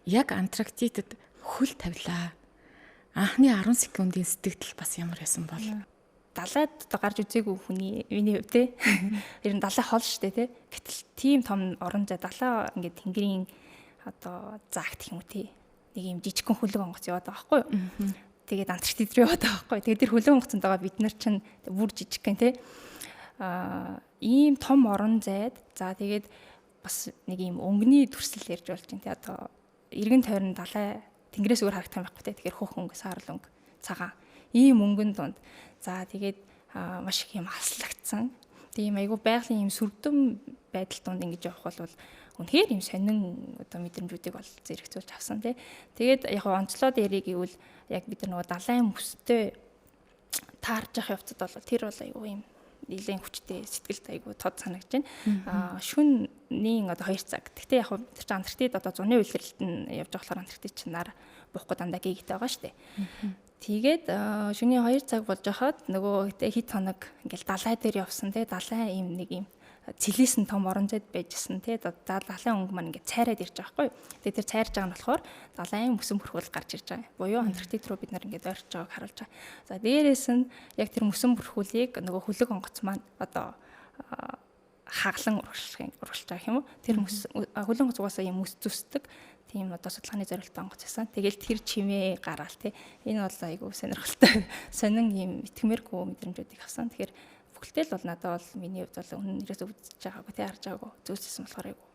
яг Антарктикт хөл тавилаа. Анхны 10 секундын сэтгэл бас ямар байсан бол далайд одоо гарч үзээгүй хүний миний хувьд те. Ер нь далай хол штэ те. Гэтэл тийм том орон зай далай ингээд тэнгэрийн одоо заагт гэх юм уу те. Нэг юм жижигхэн хөлөг онгоц яваад байгаа байхгүй юу? Тэгээд Антарктид рүү яваад байгаа байхгүй. Тэгээд тэр хөлөг онгоцонд байгаа бид нар чинь бүр жижигхэн те. Ийм том орон зайд за тэгээд бас нэг ийм өнгөний төрсөл ярьж болж байна те. Одоо эргэн тойрон далай тэнгэрээс өөр харагдах юм байхгүй те. Тэгэхээр хөх өнгө, саарл өнгө, цагаан ийм өнгөн дунд. За тэгээд маш их юм хаслагдсан. Тийм айгу байгалийн юм сүрдэм байдал донд ингэж явах бол үнэхээр юм сонин одоо мэдрэмжүүдийг бол зэрэгцүүлж авсан тий. Тэгээд яг онцлоод яриг гэвэл яг бид нар нөгөө далайн мөстэй таарж явах явцад бол тэр бол айгу юм нэлийн хүчтэй сэтгэлд айгу тод санагдаж байна. Шөнийн одоо 2 цаг. Гэхдээ яг тэр чинь Антарктид одоо зуны улирлалт нь явж байгаа болохоор Антарктид чинь нар буухгүй дандаа гэгтэй байгаа шүү дээ. Тэгээд шөнийн 2 цаг болж хахад нөгөө хит хоног ингээл далай дээр явсан те далай юм нэг юм цэлээсэн том орон зайд байжсэн те далайн өнгө маань ингээд цайраад ирж байгаа байхгүй. Тэгээд тэр цайрж байгаа нь болохоор далайн мөсөн бүрхүүл гарч ирж байгаа. Буюу Антарктид руу бид нар ингээд ойрч байгааг харуулж байгаа. За дээрээс нь яг тэр мөсөн бүрхүүлийг нөгөө хөлөг онгоц маань одоо хаглан урагшлж байгаа юм уу? Тэр хөлөг онгоц угаасаа юм мөс зүсдэг. Тийм одоо судалгааны зорилттой онгоц байсан. Тэгэл тэр чимээ гараал тий. Энэ бол айгүй сонирхолтой. Сонин юм итгэмээргүй мэдрэмжүүдийг авсан. Тэгэхээр бүхэлдээ л бол надад бол миний хувьд бол үнээрээс үзэж байгаагүй тий харж байгаагүй зүйлссэн болохоор айгүй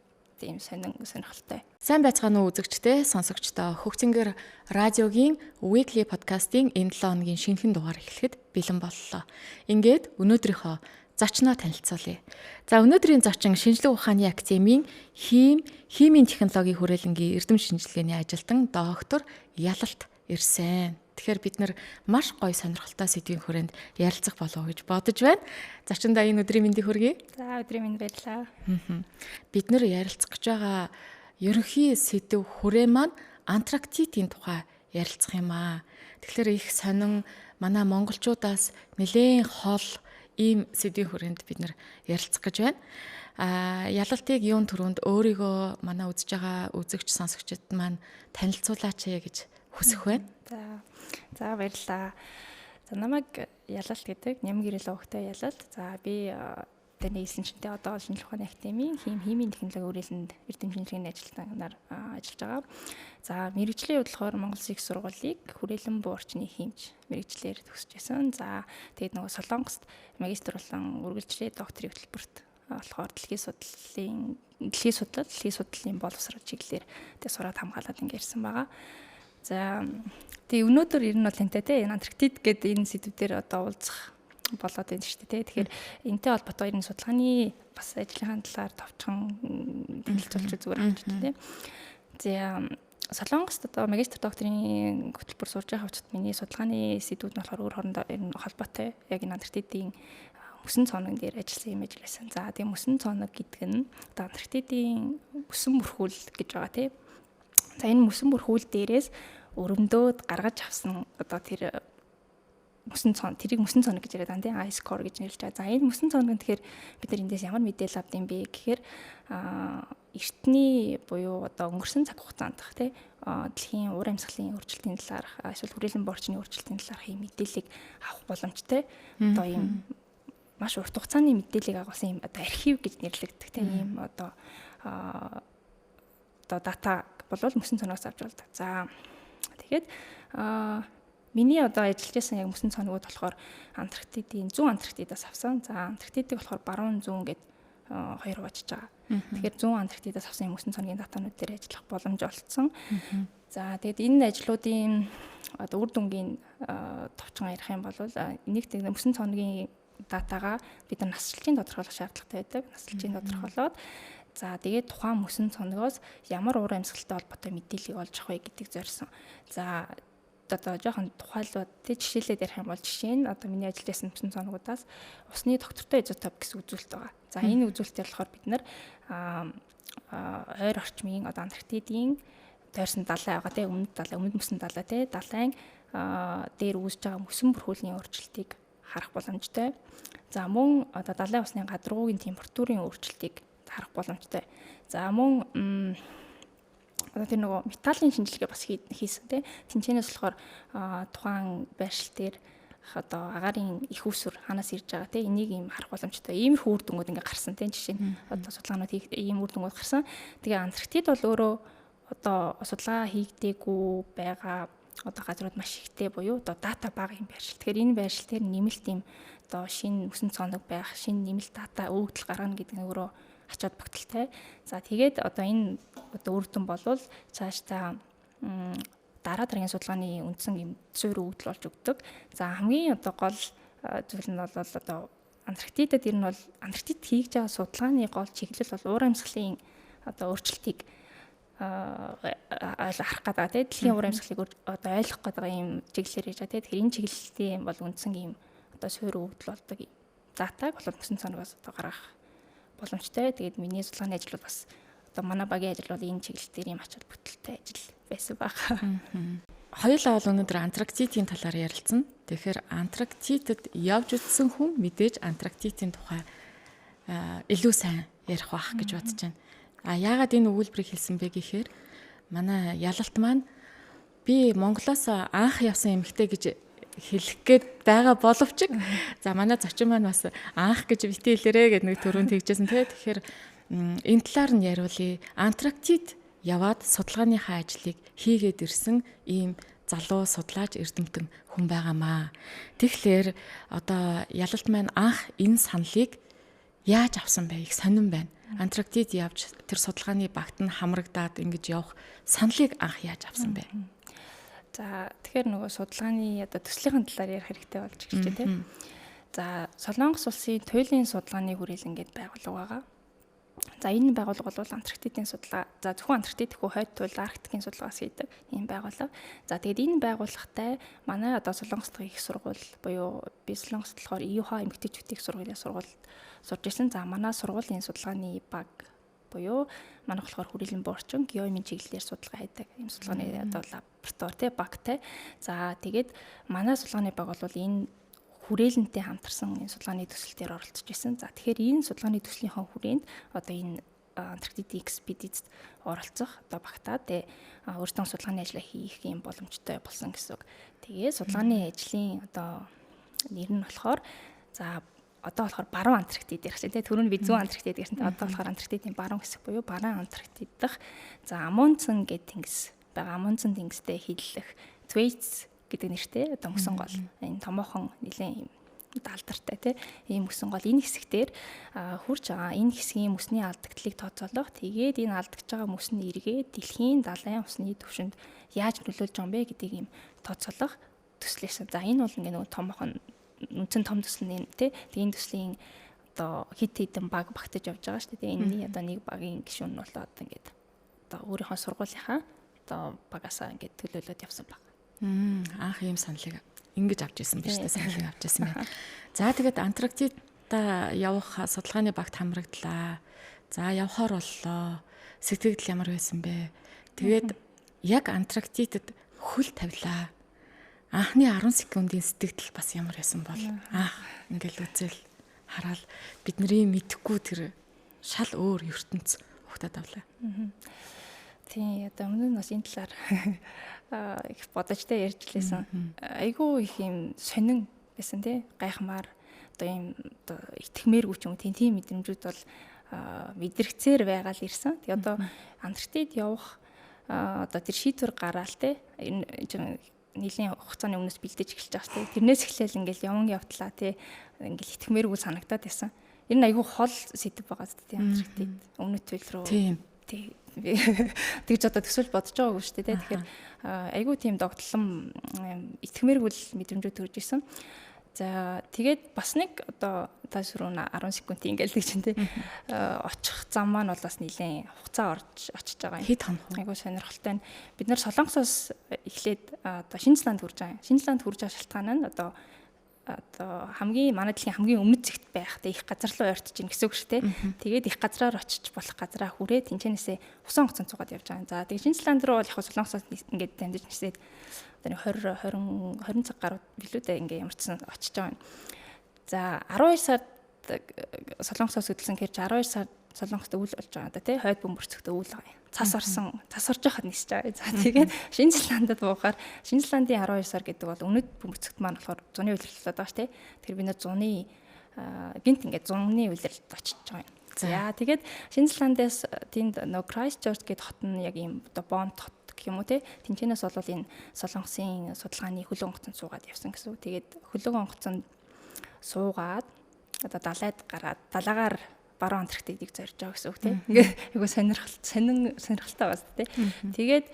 тийм сонирхолтой. Сайн байцгаана уу үзэгчтэй, сонсогчдоо. Хөгцөнгөр радиогийн Weekly podcast-ийн энэ 7 хоногийн шинэхэн дугаар эхлэхэд бэлэн боллоо. Ингээд өнөөдрийнхөө зочноо танилцуулъя. За өнөөдрийн зочин шинжлэх ухааны академийн химийн технологийн хүрээлэнгийн эрдэм шинжилгээний ажилтан доктор Ялалт Ирсэн. Тэгэхээр бид нар маш гоё сонирхолтой сэдвийн хүрээнд ярилцах болов уу гэж бодож байна. Зочиндаа энэ өдрийн мэндийг хүргэе. За өдрийн мэнд баярлалаа. Бид нар ярилцах гэж байгаа ерөнхий сэдв хүрээ маань Антарктидын тухай ярилцах юм аа. Тэгэхээр их сонин манай монголчуудаас нэлээд хол ийм сэдвийн хүрээнд бид нар ярилцах гэж байна. Ялалтыг юун түрүүнд өөрийгөө манай үзэж байгаа үзэгч сонсогчид маань танилцуулаач гэж хүсэх байна. За баярлалаа. За намайг Ялалт гэдэг Ням гэрэл өвгтэй Ялалт. За би таны хэлсэн чинтэй одоо шинжлэх ухааны академийн химийн технологи хүрээлэнд эрдэм шинжилгээний ажилтнаар ажиллаж байгаа. За мэргэжлийн бодлохоор Монгол Улсын их сургуулийг хүрээлэн буй орчны химч мэргэжлэр төгсөж байсан. За тэгээд нөгөө Солонгост магистр болон үргэлжлээ докторийн хөтөлбөрт болохоор дэлхийн судлалын боловсрол чиглэлээр тэгээд сураад хамгаалаад ингэ ирсэн байгаа. За тэгээд өнөөдөр ер нь бол тантай те Антарктид гэдэг энэ сэдвээр одоо уулзах болоод байна шүү дээ. Тэгэхээр энэтэй холбоотой энэ судалгааны бас ажлынхаа талаар товчхон танилцуулж зүгээр авч байна те. За Солонгост одоо магистр докторийн хөтөлбөр сурж байгаа хувьд миний судалгааны сэдвүүд нь болохоор өөр хоорондоо ер нь холбоотой. Яг энэ Антарктидын мөсөн цоног дээр ажилласан юм байсан. За тийм мөсөн цоног гэдэг нь одоо Антарктидын мөсөн бүрхүүл гэж байгаа тийм. За энэ мөсөн бүрхүүл дээрээс өрөмдөөд гаргаж авсан одоо тэр тэрийг мөсөн цоног гэж яриад байна тийм. Ice core гэж нэрлэж байгаа. За энэ мөсөн цоног нь тэгэхээр бид нар эндээс ямар мэдээлэл авд юм бэ гэхээр эртний буюу одоо өнгөрсөн цаг хугацаанд тийм дэлхийн уур амьсгалын өөрчлөлтийн талаарх эсвэл хүрээлэн буй орчны өөрчлөлтийн талаарх ийм мэдээллийг авах боломжтой. Одоо ийм маш урт хугацааны мэдээллийг агуулсан юм одоо архив гэж нэрлэгдэх тийм ийм одоо дата болвол мөсөн цоногоос авч болдог. За тэгээд миний одоо ажиллаж байсан яг мөсөн цоногуд болохоор Антарктидын зүүн Антарктидаас авсан. За Антарктидыг болохоор баруун зүүн гэд хоёр хуваачиж байгаа. Тэгэхээр зүүн Антарктидаас авсан мөсөн цоногийн датанууд дээр ажиллах боломж олцсон. За тэгээд энэ ажлуудын одоо үр дүнгийн товчхон ярих юм бол энийг мөсөн цоногийн датагаа бид нар насжилтын тодорхойлох шаардлагатай байдаг. Насжилтын тодорхойлоод за тэгээд тухайн мөсөн цоногоос ямар уур амьсгалтай холбоотой мэдээллийг олж авах вэ гэдгийг зорьсон. За одоо жоохон тухайлбал тэг жишээлээд ярих юм бол жишээ нь одоо миний ажиллаж байсан мөсөн цоногудаас усны доктортой изотоп гэсэн үзүүлэлт байгаа. За энэ үзүүлэлтээр болохоор бид нар ойр орчмын одоо Антарктидын тойрсон далай байгаа тийм өмнөд мөсөн далай тийм далайн дээр үүсэж байгаа мөсөн бүрхүүлийн өөрчлөлтийг харах боломжтой. За мөн одоо далайн усны гадаргуугийн температурын өөрчлөлтийг харах боломжтой. За мөн одоо тэр нөгөө металлын шинжилгээ бас хийсэн тий. Тэнцэнээс болохоор тухайн байршил дээр одоо агаарын их усүр ханаас ирж байгаа тий. Энийг ийм харах боломжтой. Ийм их үр дүнгууд ингээ гарсан тий. Жишээ нь одоо судалгаанууд ийм үр дүнгууд гарсан. Тэгээ Антарктид бол өөрөө одоо судалгаа хийгдээгүй байгаа одоо газрууд маш ихтэй буюу одоо дата бага юм байршил. Тэгэхээр энэ байршил дээр нэмэлт юм одоо шинэ өсөн цоног байх, шинэ нэмэлт дата өгөгдөл гаргана гэдэг нь өөрөө ачаад багталтай. За тэгээд одоо энэ одоо үр дүн болвол цаашдаа дараагийн судалгааны үндсэн юм суурь өгөгдөл болж өгдөг. За хамгийн одоо гол зүйл нь бол одоо Антарктидад ер нь бол Антарктид хийж байгаа судалгааны гол чиглэл бол уур амьсгалын одоо өөрчлөлтийг харах гэдэг. Дэлхийн уур амьсгалыг одоо ойлгох гэдэг юм чиглэлээр хийж байгаа. Тэгэхээр энэ чиглэлийн бол үндсэн юм одоо суурь өгөгдөл болдог юм. Датаг болоод өсөн цоногоос одоо гаргах боломжтой. Тэгээд миний судалгааны ажил бол бас одоо манай багийн ажил бол энэ чиглэл дээр юм ачаал бүтэлтэй ажил байсан байгаа. Хоёулаа бол өнөөдөр Антарктидын талаар ярилцсан. Тэгэхээр Антарктидад явж үзсэн хүн мэдээж Антарктидын тухай илүү сайн ярих байх гэж бодож байна. Яагаад энэ өгүүлбэрийг хэлсэн бэ гэхээр манай ялалт маань би Монголоос анх явсан эмэгтэй гэж хэлэх гээд байгаа боловч за манай зочин маань бас анх гэж битгий хэлээрэ гэдэг нэг төрөнд тэгжсэн тий. Тэгэхээр энэ талаар нь яриулъя. Антарктид яваад судалгааныхаа ажлыг хийгээд ирсэн ийм залуу судлаач эрдэмтэн хүн байгаамаа. Тэгэхээр одоо ялалт маань анх энэ саналыг яаж авсан бэ? Их сонирн байна. Антарктид явж тэр судалгааны багт нь хамрагдаад ингэж явах саналыг анх яаж авсан бэ? За тэгэхээр нөгөө судалгааны одоо төслийн талаар ярих хэрэгтэй болж эхэлж байна тийм. За Солонгос улсын туйлын судалгааны хүрээлэн гэдэг байгууллага байгаа. За энэ байгууллага бол Антарктидын судалгаа. За зөвхөн Антарктид гэхүү хойд туйл Арктикийн судалгаас хийдэг ийм байгууллага. За тэгээд энэ байгууллагатай манай одоо Солонгос дахь их сургууль буюу би Солонгост болохоор EUH эмэгтэйчүүдийн сургуулийн сургуульд сурж ирсэн. За манай сургуулийн судалгааны баг буюу манайх болохоор хүрээлэн буурчин геомын чиглэлээр судалгаа хийдэг. Ийм судалгааны одоо лаборатори те багтай. За тэгээд манай судалгааны баг бол энэ хүрээлэнтэй хамтарсан энэ судалгааны төсөл дээр оролцож байсан. За тэгэхээр энэ судалгааны төслийнхөө хүрээнд одоо энэ Антарктидын экспедицид оролцох одоо багтаад өөртөө судалгааны ажлаа хийх юм боломжтой болсон гэсэн үг. Тэгээ судалгааны ажлын одоо нэр нь болохоор за одоо болохоор баруун Антарктид ярих чинь тий түрүүн би зүүн Антарктид гэсэн. Одоо болохоор Антарктидын баруун хэсэг буюу баруун Антарктид дахь за Амундсен гэдэг тэнгис байгаа. Амундсен тэнгистэй хиллэх Thwaites гэдэг нэртэй одоо мөсөн гол энэ томоохон нэлээд даалдартай тий ийм мөсөн гол энэ хэсэгтэр хурж байгаа. Энэ хэсгийн мөсний алдагдлыг тооцоолох. Тэгээд энэ алдагч байгаа мөс нь эргээд дэлхийн далайн усны түвшинд яаж нөлөөлж байгаа юм бэ гэдгийг ийм тооцоолох төслөөсөн. За энэ бол ингээ нөгөө томоохон үнцэн том төсөл нь тий. Тэгээд энэ төслийн одоо хит хитэн баг багтаж явж байгаа шүү дээ. Энэний одоо нэг багийн гишүүн нь болоод ингээд одоо өөрийнхөө сургуулийнхаа одоо багасаа ингээд төлөөлөд явсан баг. Анх ийм саналыг ингэж авч ирсэн биз дээ. Саналыг авч ирсэн байна. За тэгээд Антарктидаа явах судалгааны багт хамрагдлаа. За явхаар боллоо. Сэтгэл ямар байсан бэ? Тэгээд яг Антарктидад хөл тавилаа. Анхны 10 секундын сэтгэл бас ямар байсан бол ингээл үзэл хараад бидний мэдхгүй тэр шал өөр ертөнц ухтаад авлаа. Тийм одоо өмнө нь бас энэ талаар их бодожтой ярьж лээсэн. Айгүй их юм сонин байсан тий гайхмаар одоо юм одоо итгэмээргүй ч юм тийм мэдрэмжүүд бол мэдрэгцээр байгаа л ирсэн. Тэгээ одоо Антарктид явах одоо тэр шийдвэр гараал тий нийлийн хугацааны өмнөөс бэлдэж эхэлж байгаа шүү дээ. Тэрнээс эхлээл ингээл яван явтлаа тий ингээл итгэмээргүй санагдаад байсан. Энэ нь айгүй хол сэдв байгаа зү тий Антарктид өмнөд туйл руу тий тэгж одоо төсөөлж бодож байгаагүй шүү дээ. Тэгэхээр айгүй тийм догтлон итгэмээргүй мэдрэмжүүд төрж исэн. За тэгээд бас нэг одоо тасруу 10 секунд ингээл тэг чинь тий очих зам маань бол бас нэлээд хугацаа очиж байгаа юм. Хэд хоног айгүй сонирхолтой. Бид нар Солонгосоос эхлээд одоо Шинзланд хүрж байгаа. Шинзланд хүрж байгаа шалтгаан нь одоо хамгийн манай дэлхийн хамгийн өмнөд зэгт байх тэ их газар руу ойртож ийн гэсэн үг шүү дээ. Тэгээд их газраар очиж болох газараа хүрээ тэнцэнээсээ усан хугацаанд цугаад явж байгаа. За тэгээд Шинзланд руу бол яг Солонгосоос ингээд дамжиж нисээд одоо 20 цаг гаруй билүүдээ ингээд ямарчсан очиж байгаа юм. За 12 сард Солонгосоос хөдөлсөн хэрэг 12 сард Солонгост өвөл болж байгаа да тий хойд бөмбөрцөгтөө өвөл байгаа. Цас орж байхад нисэж байгаа. За тэгээд Шинэ Зеландад буухаар Шинэ Зеландын 12 сар гэдэг бол өмнөд бөмбөрцөгт маань болохоор зуны улирал болоод байгаа ш тий. Тэгэхээр бид нэр зуны гинт ингээд зуны улиралд очиж байгаа юм. За тэгээд Шинэ Зеландээс тэнд нөгөө Christchurch гэдэг хот нь яг ийм одоо бонд хот гэх юм уу те. Тэнцэнээс бол энэ Солонгосын судалгааны хөлөг онгоцонд суугаад явсан гэсэн үг. Тэгээд хөлөг онгоцонд суугаад одоо далайд гараад далаагаар баруун Антарктидыг зорж байгаа гэсэн үг те. Ингээ айгу сонирхолтой байна те. Тэгээд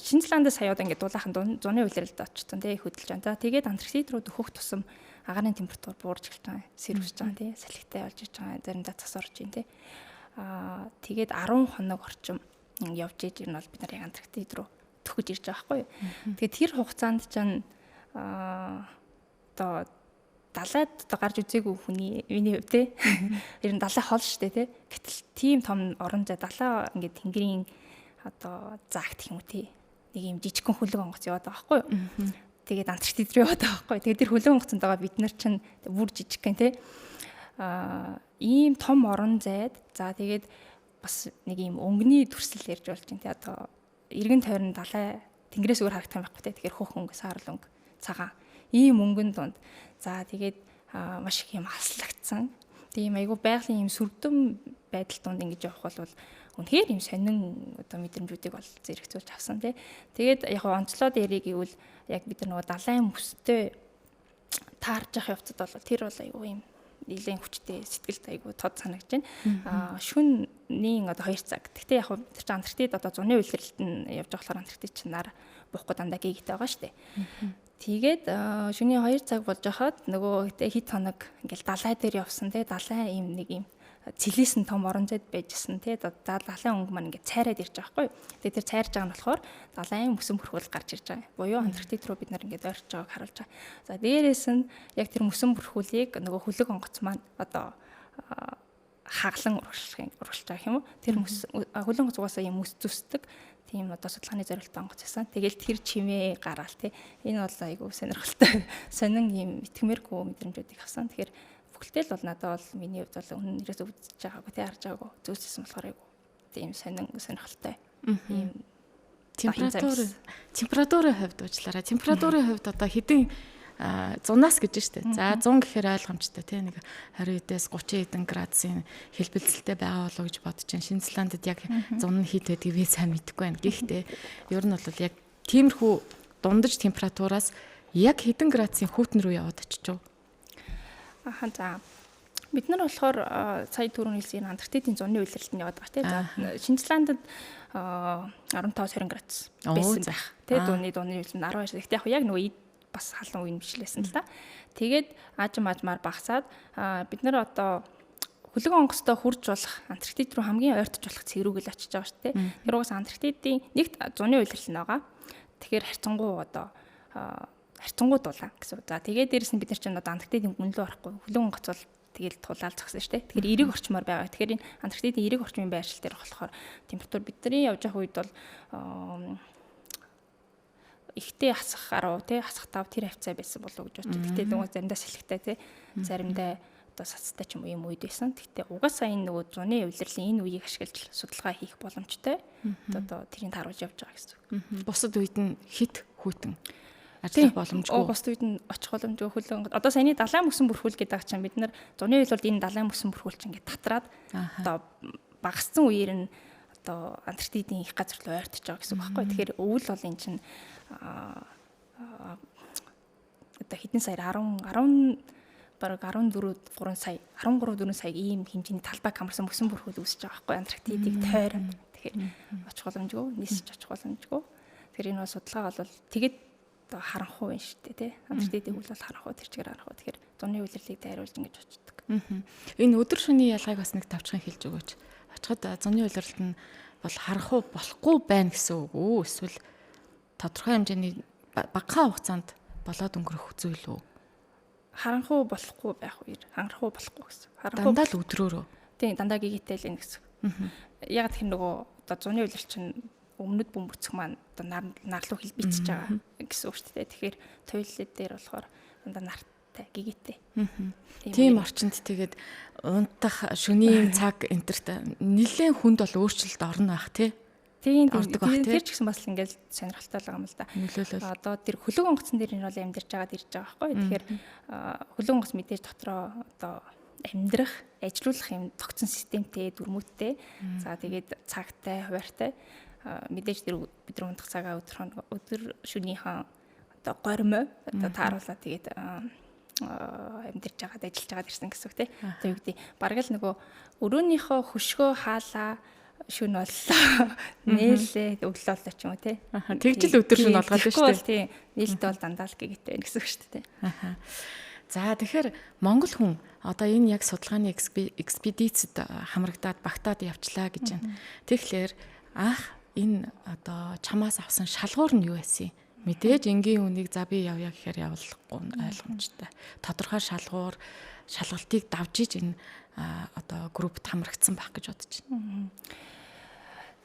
Шинэ Зеландаас саяад ингээд дулаахан зуны улиралд очсон те хөдөлж байгаа. Тэгээд Антарктид руу дөхөх тусам агаарын температур буурж эхэлж байгаа. Сэрвэж байгаа тий. Салхитай болж иж байгаа. Заримдаа цас орж ийн тий. Тэгээд 10 хоног орчим явж иж ирнэ бол бид нар яг Антарктид руу төхөж ирж байгаа байхгүй юу. Тэгээд тэр хугацаанд чинь одоо далайд одоо гарч үзээгүй хүний миний хувьд тий. Ер нь далай хол штэ тий. Гэтэл тийм том орон зай далай ингээд тэнгэрийн одоо заагт гэх юм уу тий. Нэг юм жижигхэн хөлөг онгоц яваад байгаа байхгүй юу. Тэгээд Антарктид руу яваад байгаа байхгүй. Тэгээд тэр хөлөг онгоцонд байгаа бид нар чинь бүр жижиг гэн тий. Ийм том орон зайд за тэгээд бас нэг ийм өнгөний төрсөл ярьж болж байна тий. Одоо эргэн тойрон далай тэнгэрээс өөр харагдах юм байхгүй тий. Тэгэхээр хөх өнгө, саарл өнгө, цагаан ийм өнгөн дунд. За тэгээд маш их юм хаслагдсан. Тийм айгу байгалийн ийм сүрдэм байдал донд ингэж явах бол үнэхээр юм сонин одоо мэдрэмжүүдийг бол зэрэгцүүлж авсан тий. Тэгээд яг онцлоод яриг гэвэл яг бид нар нөгөө далайн мөстэй таарж явах явцад бол тэр бол айгу юм нэлийн хүчтэй сэтгэлд айгу тод санагдаж байна. Шөнийн одоо 2 цаг. Гэхдээ яг тэр чинь Антарктид одоо зуны улиралд нь явж байгаа болохоор Антарктид чинь нар буухгүй дандаа гэгтэй байгаа шүү дээ. Тэгээд шөнийн 2 цаг болж хахад нөгөө хит хоног ингээл далай дээр явсан тий. Далай ийм нэг юм цэлээсэн том орон зайд байжсэн тий. Далайн өнгө маань ингээд цайраад ирж байгаа байхгүй. Тэгээд тэр цайрж байгаа нь болохоор далайн мөсөн бүрхүүл гарч ирж байгаа. Буюу Антарктид руу бид нар ингээд ойрч байгааг харуулж байгаа. За дээрээс нь яг тэр мөсөн бүрхүүлийг нөгөө хөлөг онгоц маань одоо хаглан урагшилж байгаа юм уу? Тэр хөлөг онгоц угаасаа юм мөс зүсдэг. Тийм одоо судалгааны зорилттой онгоц байсан. Тэгэл тэр чимээ гараал тий. Энэ бол айгүй сонирхолтой. Сонин юм итгэмээргүй мэдрэмжүүдийг авсан. Тэгэхээр бүхэлдээ л бол надад бол миний хувьд бол үнээрээс өвдөж байгаагүй тий харж байгаагүй зүйлсэн болохоор айгүй тийм сонирхолтой. Ийм температурын хувьд уучлаарай. Температурын хувьд одоо хэдэн 100-аас гэж штэ. За 100 гэхээр ойлгомжтой тий нэг 20-ээс 30 хэдэн градусын хэлбэлцэлтэй байгаа болов гэж бодож байна. Шинэ Зеландд яг 100 нь хэд байдгийг би сайн мэдэхгүй байна. Гэхдээ ер нь бол яг тиймэрхүү дундаж температураас яг хэдэн градусын хүүтэн рүү яваад очиж. Аха за. Бид нар болохоор сая түрүүн хэлсэн Антарктидын зуны улиралд нь яваад байгаа тий. За Шинэ Зеландд 15-20 градус байсан байх. Тий дууны улирал нь 12. Гэхдээ яг нөгөө бас халуун үе бичлээсэн л да. Тэгээд аажмаар багасаад бид нар одоо хөлөг онгоцтой хурж болох Антарктид руу хамгийн ойртож болох цэгрүүгэл очиж байгаа шүү дээ. Тэр угаас Антарктидын нэгт зуны улирал нь байгаа. Тэгэхээр харьцангуй дулаан гэсэн. За тэгээд дээрэс нь бид нар чинь одоо Антарктидын гүнлөө орохгүй хөлөг онгоц бол тэгэл тулаал зогсон шүү дээ. Тэгэхээр эрэг орчмоор байгаа. Тэгэхээр энэ Антарктидын эрэг орчмын байршил дээр болохоор температур бидний явж байгаа үед бол ихтэй хасах 10 тий хасах 5 тэр хавцаа байсан болов уу гэж бодчих. Гэтэ нөгөө заримдаа салхитай тий заримдаа одоо сацтай ч юм уу юм үед байсан. Гэтэ угаасаа энэ нөгөө зуны улирлын энэ үеийг ашиглаж судалгаа хийх боломжтой. Одоо тэрийг харуулж явж байгаа гэсэн үг. Бусад үед нь хит хүйтэн ажиллах боломжгүй. Бусад үед нь очих боломжгүй хөлөө. Одоо саяны далайн мөсөн бүрхүүл гэдэг чинь бид нар зуны үеэл бол энэ далайн мөсөн бүрхүүл чинь ингээд татраад одоо багассан үеэр нь одоо Антарктидын их газар руу ойртож байгаа гэсэн үг байхгүй. Тэгэхээр өвөл бол эн чинь одоо хэдэн саяар 10 бараг 13 сая ийм хэмжээний талбайг хамарсан мөсөн бүрхүүл үүсэж байгаа байхгүй Антарктидыг тойроод. Тэгэхээр очих боломжгүй, нийсч очих боломжгүй. Тэгэхээр энэ бол судалгаа бол тэгээд одоо харанхуй байна шүү дээ тий. Антарктидын үйл бол харанхуй тэр чигээр харанхуй. Тэгэхээр зуны улирлыг дайруулж ингэж очдог. Энэ өдөр шөнийн ялгааг бас нэг тавчхан хэлж өгөөч. Очиход зуны улирлт нь бол харанхуй болохгүй байна гэсэн үг үү? Эсвэл тодорхой хэмжээний багахан хугацаанд болоод өнгөрөх зүйл үү? Харанхуй болохгүй байх үер, харанхуй болохгүй гэсэн. Дандаа л өдрөөрөө. Тийм, дандаа гигитэй л энэ гэсэн. Яг тэр нөгөө одоо зуны улирал чинь өмнөд бөмбөрцөх маань одоо нар руу хил бичиж байгаа гэсэн үг шүү дээ. Тэгэхээр туйлал дээр болохоор дандаа талтай, гэгтэй. Тийм орчинд тэгээд унтах шөнийн цаг энтерт нэлээд хүнд бол өөрчлөлт орно байх тий. Тийм тэр ч гэсэн бас ингээд сонирхолтой байгаа юм л да. Одоо тэр хөлөг онгоцон дээр нь бол амьдарч байгаад ирж байгаа байхгүй. Тэгэхээр хөлөг онгоц мэдээж дотроо одоо амьдрах, ажилуулах юм тогтсон системтэй, дүрмүүдтэй. За тэгээд цагтай, хуваартай мэдээж тэр бид нар унтах цагаа өдөр шөнийхөө одоо гормой одоо тааруулаад тэгээд амьдарч байгаад ажиллаж байгаад ирсэн гэсэн үг тий. Одоо юу гэдэг бараг л нөгөө өрөөнийхөө хөшгөө хаалаа шүн боллоо нээлээ өглөөлөө ч юм уу тий. Тэгжил өдөр шүн болгоод байна шүү дээ. Тий. Нээлттэй бол дандаа л гэгтэй байна гэсэн үг шүү дээ. За тэгэхээр Монгол хүн одоо энэ яг судалгааны экспедицэд хамрагдаад багтаад явчлаа гэж байна. Тэгэхээр анх энэ одоо чамаас авсан шалгуур нь юу байсан юм? Мэдээж энгийн үнийг за би явъя гэхээр явуулахгүй ойлгомжтой. Тодорхой шалгалтыг давж иж энэ одоо группт хамрагдсан байх гэж бодож байна.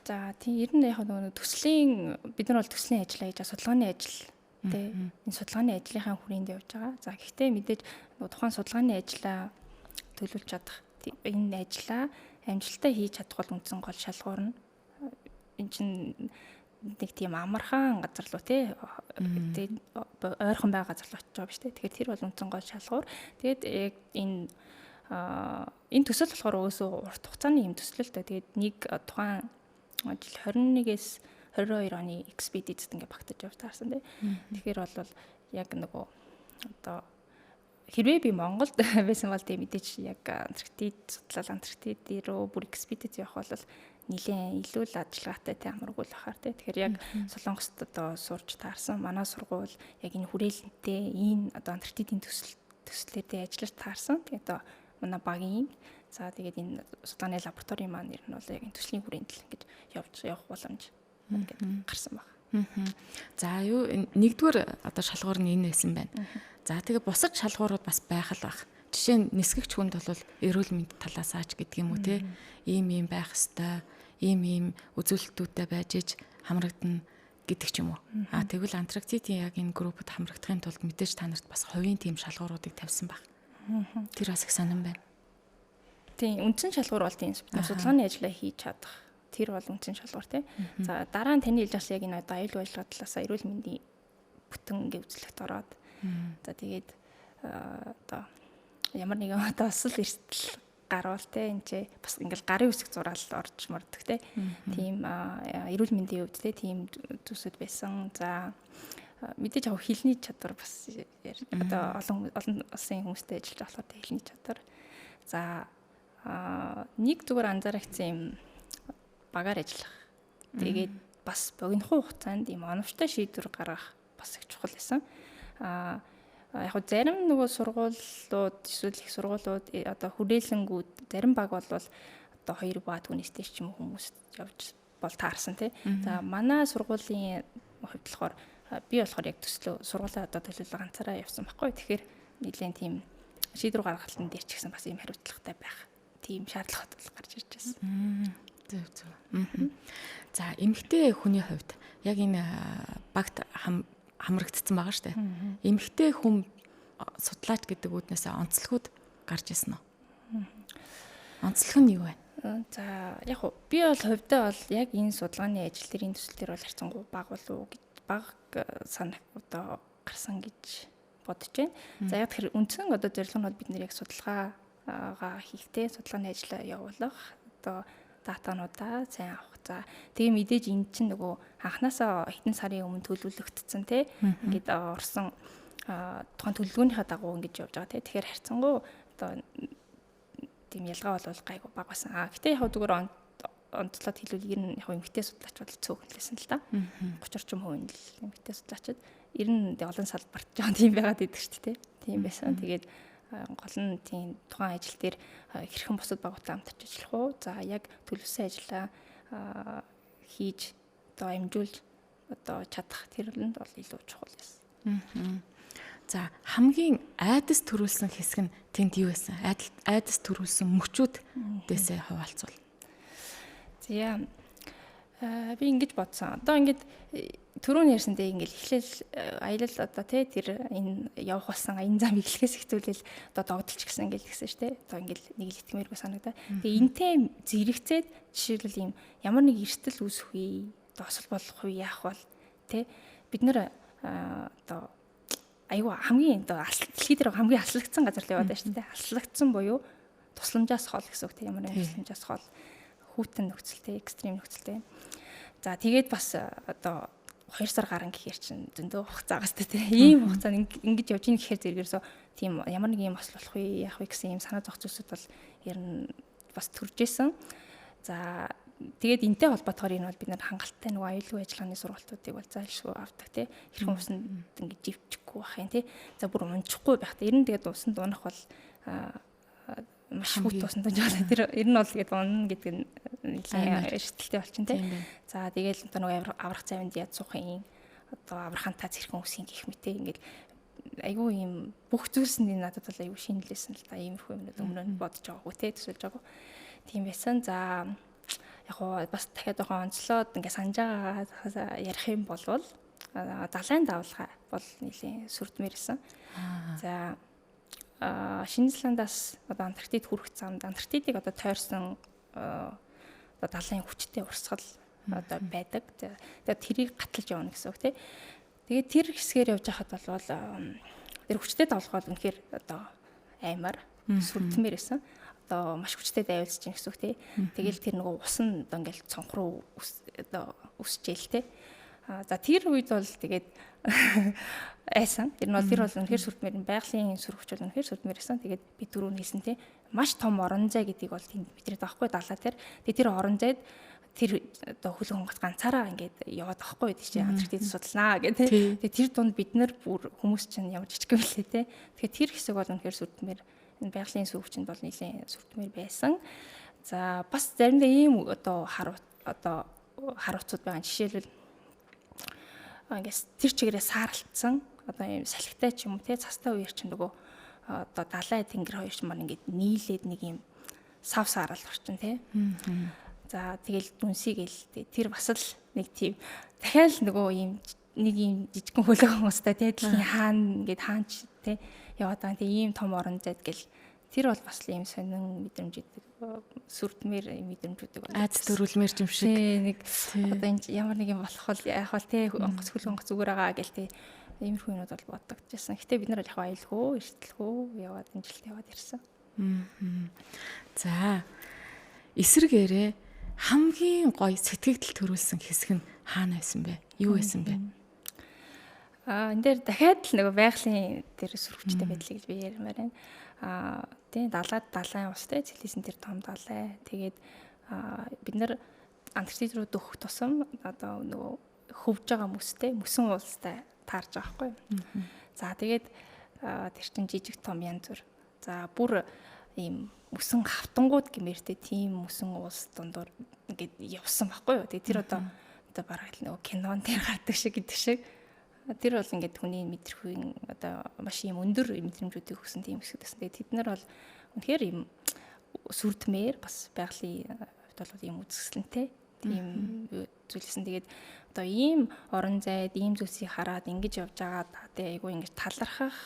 За тийм ер нь яг нөгөө төслийн бид нар бол төслийн ажиллаа хийж судалгааны ажил тий энэ судалгааны ажлынхаа хүрээнд явж байгаа. За гэхдээ мэдээж тухайн судалгааны ажлаа төлөвлөж чадах энэ ажлаа амжилттай хийж чадах бол үндсэн гол шалгуур нь энэ чинь нэг тийм амархан газар руу тий ойрхон байгаа газар руу очиж байгаа биз дээ. Тэгэхээр тэр бол үндсэн гол шалгуур. Тэгээд яг энэ төсөл болохоор өөсөө урт хугацааны юм төсөл л дээ. Тэгээд нэг тухайн жил 21-ээс 22 оны экспедицэд ингээ багтаж явж таарсан тий. Тэгэхээр бол яг нөгөө одоо хэрвээ би Монголд байсан бол тийм мэдээж яг Антарктид судлал Антарктид руу бүр экспедиц явах бол нэлээд илүү л ажиллагаатай тий амаргүй л ахаар тий. Тэгэхээр яг Солонгост одоо сурч таарсан манай сургууль яг энэ хүрээлэнтэй энэ одоо Антарктидын төслээр тий ажиллаж таарсан. Тэгээд одоо манай багийн за тэгээд энэ судалгааны лабораторийн маань нэр нь бол яг энэ төслийн хүрээнд л ингэж явах боломж ингээд гарсан баг. За юу нэгдүгээр одоо шалгуур нь энэ байсан байна. За тэгээд бусад шалгуурууд бас байх л баг. Жишээ нь нисгэгч хүнд бол эрүүл мэнд талаас аач гэдэг юм уу те. Ийм байх хэвээр, ийм үзүүлэлтүүдтэй байж иж хамрагдана гэдэг ч юм уу. Тэгвэл Антарктидын яг энэ группт хамрагдахын тулд мэдээж та нарт бас хувийн тийм шалгууруудыг тавьсан баг. Тэр бас их сонирн байна. Тийм үндсэн шалгуур бол тийм судалгааны ажлаа хийж чадах. Тэр бол үндсэн шалгуур тий. За дараа нь таны хэлж бас яг энэ одоо аюулгүй ажиллагаа талаас эрүүл мэндийн бүтэн ингээ үзлэгт ороод. За тэгээд одоо ямар нэгэн одоо осол эрсдэл гарвал те энэ ч бас ингээл гарын үсэг зураал орж мордог те. Тийм эрүүл мэндийн хувьд те тийм зүйлсүүд байсан. За мэдээж яг хэлний чадвар бас одоо олон улсын хүмүүстэй ажиллаж болохоор те хэлний чадвар. За нэг зүгээр анзаарчихсан юм багаар ажиллах. Тэгээд бас богинохон хугацаанд ийм оновчтой шийдвэр гаргах бас их чухал байсан. Яг нь зарим нөгөө сургуулиуд эсвэл их сургуулиуд одоо хүрээлэнгүүд зарим баг бол одоо 2 ба түүнээстэй ч юм хүмүүс явж бол таарсан тий. За манай сургуулийн хувьд болохоор би болохоор яг төслөө сургуулаа одоо төлөвлөлөө ганцаараа явсан байхгүй. Тэгэхээр нэлийн тийм шийдвэр гаргалтын дээр ч гэсэн бас ийм хариуцлагатай байх. Тийм шаардлагууд бол гарч ирж байна. Зөв. За эмэгтэй хүний хувьд яг энэ багт хамрагдсан байгаа шүү дээ. Эмэгтэй хүн судлаач гэдэг үднээс онцлогуд гарч ирсэн үү? Онцлог нь юу вэ? За яг уу би бол хувьдаа бол яг энэ судалгааны ажил төрийн төсөл дээр бол харьцангуй баг болов уу гэж баг санаа одоо гарсан гэж бодож байна. За яг тэр үндсэн одоо зорилго нь бол бид нэр яг судалгаагаа хийхдээ судалгааны ажлаа явуулах одоо датануудаа сайн авах. За тэгээ мэдээж энэ чинь нөгөө анханасаа хэдэн сарын өмнө төлөвлөгдсөн те ингээд орсон тухайн төлөвлөгөөнийхөө дагуу ингэж явж байгаа те. Тэгэхээр харьцангуй одоо тийм ялгаа бол гайгүй баг байсан. Гэтэ яг зүгээр онцлоод хэлвэл ер нь яг эмэгтэй судлаач бол цөөхөн лсэн л да. 30% л эмэгтэй судлаачид ер нь олон салбарт жоон тийм байгаад идэг шүү дээ. Тийм байсан. Тэгээд гол нь тийм тухайн ажил дээр хэрхэн бусад багуудтай хамтарч ажиллах уу? За яг төлөвлөсөн ажлаа хийж одоо амжуулж одоо чадах тэр нь бол илүү чухал байсан. За хамгийн айдас төрүүлсэн хэсэг нь тэнд юу байсан? Айдас төрүүлсэн мөчүүд дэсээ хуваалцвал. За Би ингэж бодсон. Одоо ингэж түрүүн ярьсантэй ингээл эхлээл аялал одоо тэр энэ явах болсон энэ зам эхлэхээс ихтүүлэл одоо догдолч гэсэн ингээл гэсэн шүү дээ. Одоо ингээл нэг л итгэмээргүй санагдаа. Тэгээ энтэй зэрэгцээд жишээлбэл ийм ямар нэг эрсдэл үүсэх үе, одоо осол болох үе яах бол бид нэр одоо айгүй хамгийн одоо дэлхий дээр хамгийн аслагдсан газар л яваад байна шүү дээ. Аслагдсан буюу тусламжаас хол гэсэн үг тийм ямар нэг тусламжаас хол хүүтэн нөхцөлтэй, экстрим нөхцөлтэй. За тэгээд бас одоо 2 сар гарan гэхээр чинь зөндөө хугацаагаас тийм ийм хугацаанд ингэж явж ийн гэхээр зэрэгэрсөө тийм ямар нэг юм осол болох вэ, яах вэ гэсэн ийм санаа зовх зүйлсүүд бол ер нь бас төрж исэн. За тэгээд энтэй холбоотойгоор энэ бол бид нар хангалттай нөгөө аюулгүй ажиллагааны сургалтуудыг бол зайлшгүй авдаг тийм хэрхэн усанд ингэж живчихгүй байх юм тийм. За бүр унчихгүй байх. Ер нь тэгээд усанд унах бол маш хүт усанд унжаад тэр ер нь бол тэгээд унна гэдэг нь эрсдэлтэй болчин тийм. За тэгээд одоо нөгөө аврах завинд яд суух юм одоо аврахантаа зэрхэн үсгийн гих мэт ингээд айгүй юм бүх зүйлс нь надад бол айгүй шинэлсэн л да. Иймэрхүү юмнууд өмнө нь бодож байгаагүй тийм төсөлж байгаагүй. Тийм байсан. За яг гоо бас дахиад байгаа онцлоод ингээд санаж байгаа ярих юм бол далайн давлгаа бол нэлийн сүрдмээр исэн. За Шинэ Зеландаас одоо Антарктид хүрэх замд Антарктидыг одоо тойрсон одоо далайн хүчтэй урсгал одоо байдаг. Тэгээд тэрийг гаталж явна гэсэн үг тийм. Тэгээд тэр хэсгээр явж байхад бол тэр хүчтэй давлгаа үнэхээр одоо аймаар сүрдмээр исэн. Одоо маш хүчтэй дайвалж чинь гэсэн үг тийм. Тэгэл тэр нөгөө ус нь одоо ингээл цонх руу одоо үсчээл тийм. За тэр үед бол тэгээд айсан. Тэр нь бол үнэхээр сүрдмээр байгалийн сүрхвч бол үнэхээр сүрдмээр байсан. Тэгээд би түрүү хэлсэн тийм маш том орон зай гэдгийг бол тэнд бидний даахгүй далаа тэр. Тэгээд тэр орон зайд тэр одоо хөлөг хонгоц ганцаараа ингээд яваад байхгүй гэдэг чинь Антарктид судалнаа гэдэг. Тэгээд тэр дунд бид нар бүр хүмүүс чинь ямар жижиг юм лээ тийм. Тэгээд тэр хэсэг бол үнэхээр сүрдмээр энэ байгалийн сүрхвчэнд бол нэлийн сүрдмээр байсан. За бас заримдаа ийм одоо харуuцууд байгаа. Жишээлбэл ингээс тэр чигээрээ сааралтсан одоо ийм салхитай ч юм уу те цастай үеэр чинь нөгөө одоо далай тэнгэр хоёр ч маань ингээд нийлээд нэг ийм сав саарал орчин те. За тэгэл дүнсийгээл тэр бас л нэг тийм дахиад нөгөө ийм нэг ийм жижигхэн хөлөг хүмүүстэй те дэлхийн хаана ингээд хаанч те яваад байгаа тийм ийм том орон зайд гэл тэр бол бас л ийм сонин мэдрэмжтэй сүрдмээр мэдрэмжүүдийг байна. Аз төрүүлмээр юм шиг. Нэг одоо энэ ямар нэг юм болох бол яах вэ те онгоц зүгээр байгаа гэл те иймэрхүү юмуд бол бодогдчихсан. Гэтэ бид нар яг аюулгүй, эрсдэлгүй яваад энэ жилд яваад ирсэн. За эсрэгээрээ хамгийн гоё сэтгэгдэл төрүүлсэн хэсэг нь хаана байсан бэ? Юу байсан бэ? Энэ дээр дахиад л нөгөө байгалийн дээр сүрхвчтэй байдлыг би ярмаар байна. Тийм далайн устай цэлийсэн тэр том далай. Тэгээд бид нар Антарктид руу дөхөх тусам одоо нөгөө хөвж байгаа мөсөн уулстай таарж байгаа байхгүй. За тэгээд тэр чин жижиг том янз бүр. За бүр ийм мөсөн хавтангууд гэмээртэй тийм мөсөн уулс дундуур ингээд явсан байхгүй юу. Тэгээд тэр одоо бараг л нөгөө кинон дээр гардаг шиг гэдэг шиг. Тэр бол ингээд хүний мэдрэхүйн одоо маш юм өндөр мэдрэмжүүдийг өгсөн тийм хэсэг гэсэн. Тэгээд тэд нар бол үнэхээр юм сүрдмээр бас байгалийн хувьд бол юм үзэсгэлэнтэй тийм зүйлсэн. Тэгээд одоо ийм орон зайд ийм зүйлсийг хараад ингэж явж байгаа тий айгүй ингэж талархах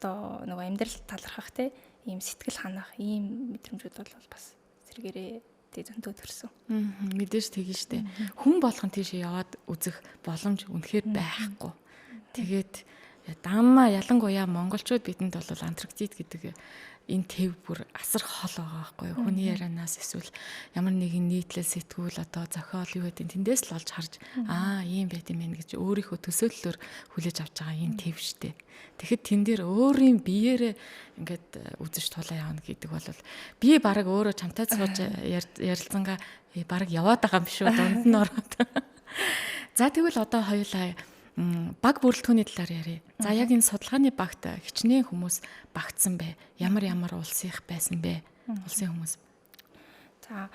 одоо нөгөө амьдрал талархах тий ийм сэтгэл ханах ийм мэдрэмжүүд бол бас зэрэгээрээ тий зөндөө төрсөн. Мэдээж тэгэн штэ. Хүн болгон тийшээ яваад үзэх боломж үнэхээр байхгүй. Тэгээд дамма ялангуяа монголчууд бидэнд бол Антарктид гэдэг энэ тэв бүр асар хол байгаа байхгүй юу. Хүний ярианаас эсвэл ямар нэгэн нийтлэл сэтгүүл одоо зохиол юу гэдэг тэндээс л олж харж ийм байт юм байна гэж өөрийнхөө төсөөллөөр хүлээж авч байгаа энэ тэв штэ. Тэгэхэд тэн дээр өөрийн биеэрээ ингээд үзэж тулаа явна гэдэг бол би бараг өөрөө чамтай сууж ярилцангаа бараг яваад байгаа юм биш үү дунд нь ороод. За тэгвэл одоо хоёулаа баг бүрэлдэхүүний талаар ярив. За яг энэ судалгааны багт хичнээн хүмүүс багтсан бэ? Ямар улсынх байсан бэ? Улсын хүмүүс. За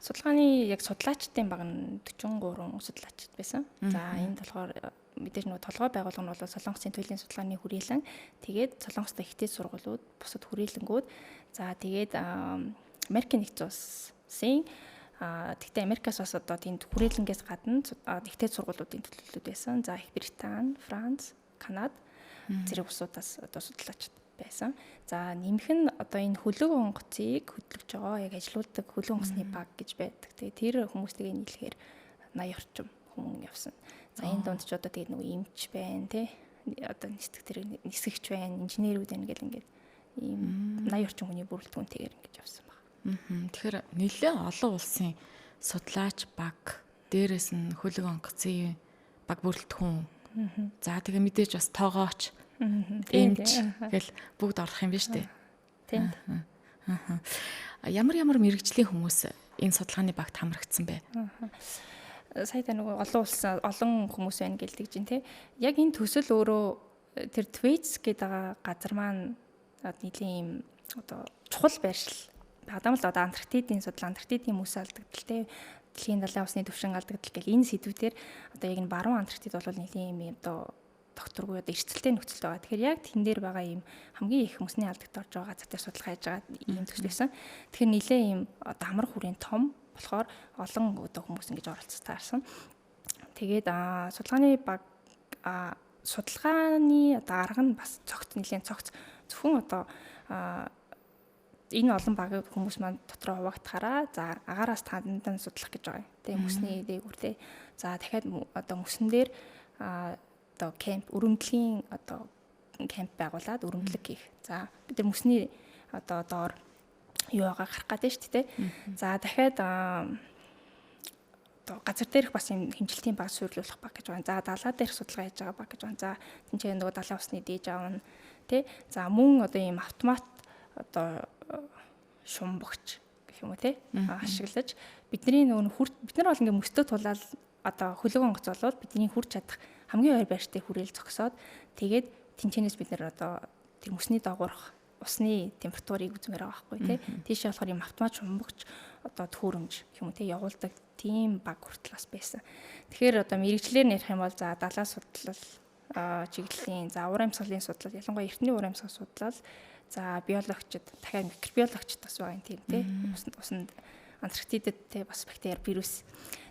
судалгааны яг судлаачдын баг нь 43 судлаачд байсан. За энэ болохоор мэдээж нөгөө толгой байгууллага нь бол Солонгосын төлөвийн судалгааны хүрээлэн тэгээд Солонгостой ихтэй сургуулиуд бусад хүрээлэнгүүд за тэгээд Америкийн нэгдсэн улсын Тэгтээ Америкаас бас одоо тийм хүрээлэнгээс гадна ихтэй сургуулиудын төлөвлөлүүд байсан. За Их Британи, Франц, Канада зэрэг улсуудаас одоо судлаач байсан. За нэмэх нь одоо энэ хөлөг онгоцыг хөтлөж байгаа яг ажилуулдаг хөлөг онгоцны баг гэж байдаг. Тэгээ тэр хүмүүстэйгээ нийлэхээр 80 орчим хүн явсан. За энэ донд ч одоо тэгээ нөгөө эмч байна тий. Одоо нисгэгч байна, инженерүүд байна гэл ингээд ийм 80 орчим хүний бүрэлдэхүүнтэйгээр ингэж явсан байна. Тэгэхээр нэлээд олон улсын судлаач баг, дээрээс нь хөлөг онгоцын баг бүрэлдэхүүн. За тэгээ мэдээж бас тоогооч, эмч гэл бүгд орох юм биш үү? Тийм. Ямар мэрэгжлийн хүмүүс энэ судалгааны багт хамрагдсан бэ? Сая нөгөө олон хүмүүс байна гэлдэг чинь тий. Яг энэ төсөл өөрөө тэр Твейтс гэдэг газар маань нийлийн юм одоо чухал байршил. Гадаамд одоо Антарктидын судал, Антарктидын мөс алдагдал тий. Дэлхийн далайн усны түвшин алдагдал гэл энэ сэдвүүдээр одоо яг энэ баруун Антарктид бол нийлийн юм одоо докторгүй одоо эрсдэлтэй нөхцөлд байгаа. Тэгэхээр яг тэн дээр байгаа юм хамгийн их мөсний алдагт орж байгаа газар дээр судалгаа хийж байгаа юм төсөл байсан. Тэгэхээр нийлээ юм одоо амар хүрийн том болохоор олон одоо хүмүүс ингэж оролцож таарсан. Тэгээд судалгааны баг судалгааны одоо арга нь бас нэлээд цогц. Зөвхөн одоо энэ олон баг хүмүүс маань дотроо хуваагдахаараа за агаараас тандан судлах гэж байгаа. Тэгээ мөсний дээгүүр тэ. За дахиад одоо мөсөн дээр одоо кемп өрөмдлөгийн одоо кемп байгуулад өрөмдлөг хийх. За бид нар мөсний одоо доор юу байгаа гарах гэдэг шүү дээ. За дахиад одоо газар дээрх бас юм хэмжилтийн баг суйрлуулах баг гэж байна. За далаа дээрх судалгаа хийж байгаа баг гэж байна. За тэнцээ нөгөө далайн усны дээж аавна тий. За мөн одоо ийм автомат одоо шумбагч гэх юм уу тий ашиглаж бидний нөгөө бид нар бол ингээ мөстөө тулаад одоо хөлөг онгоц болоод бидний хүрч чадах хамгийн ойр байрштай хүрээл зогсоод тэгээд тэнцэнээс бид нар одоо тэр мөсний доогоорх усны температурыг үзмээр байгаа байхгүй тий. Тийшээ болохоор юм автомат шумбагч одоо төхөөрөмж гэх юм уу тий явуулдаг тийм баг хүртэл бас байсан. Тэгэхээр одоо мэрэгчлэр нэрх юм бол за далаа судлал чиглэлийн за уур амьсгалын судлал ялангуяа эртний уур амьсгал судлал за биологчид дахиад микробиологчид бас байгаа юм тийм тий. Усанд Антарктидад тий бас бактери, вирус.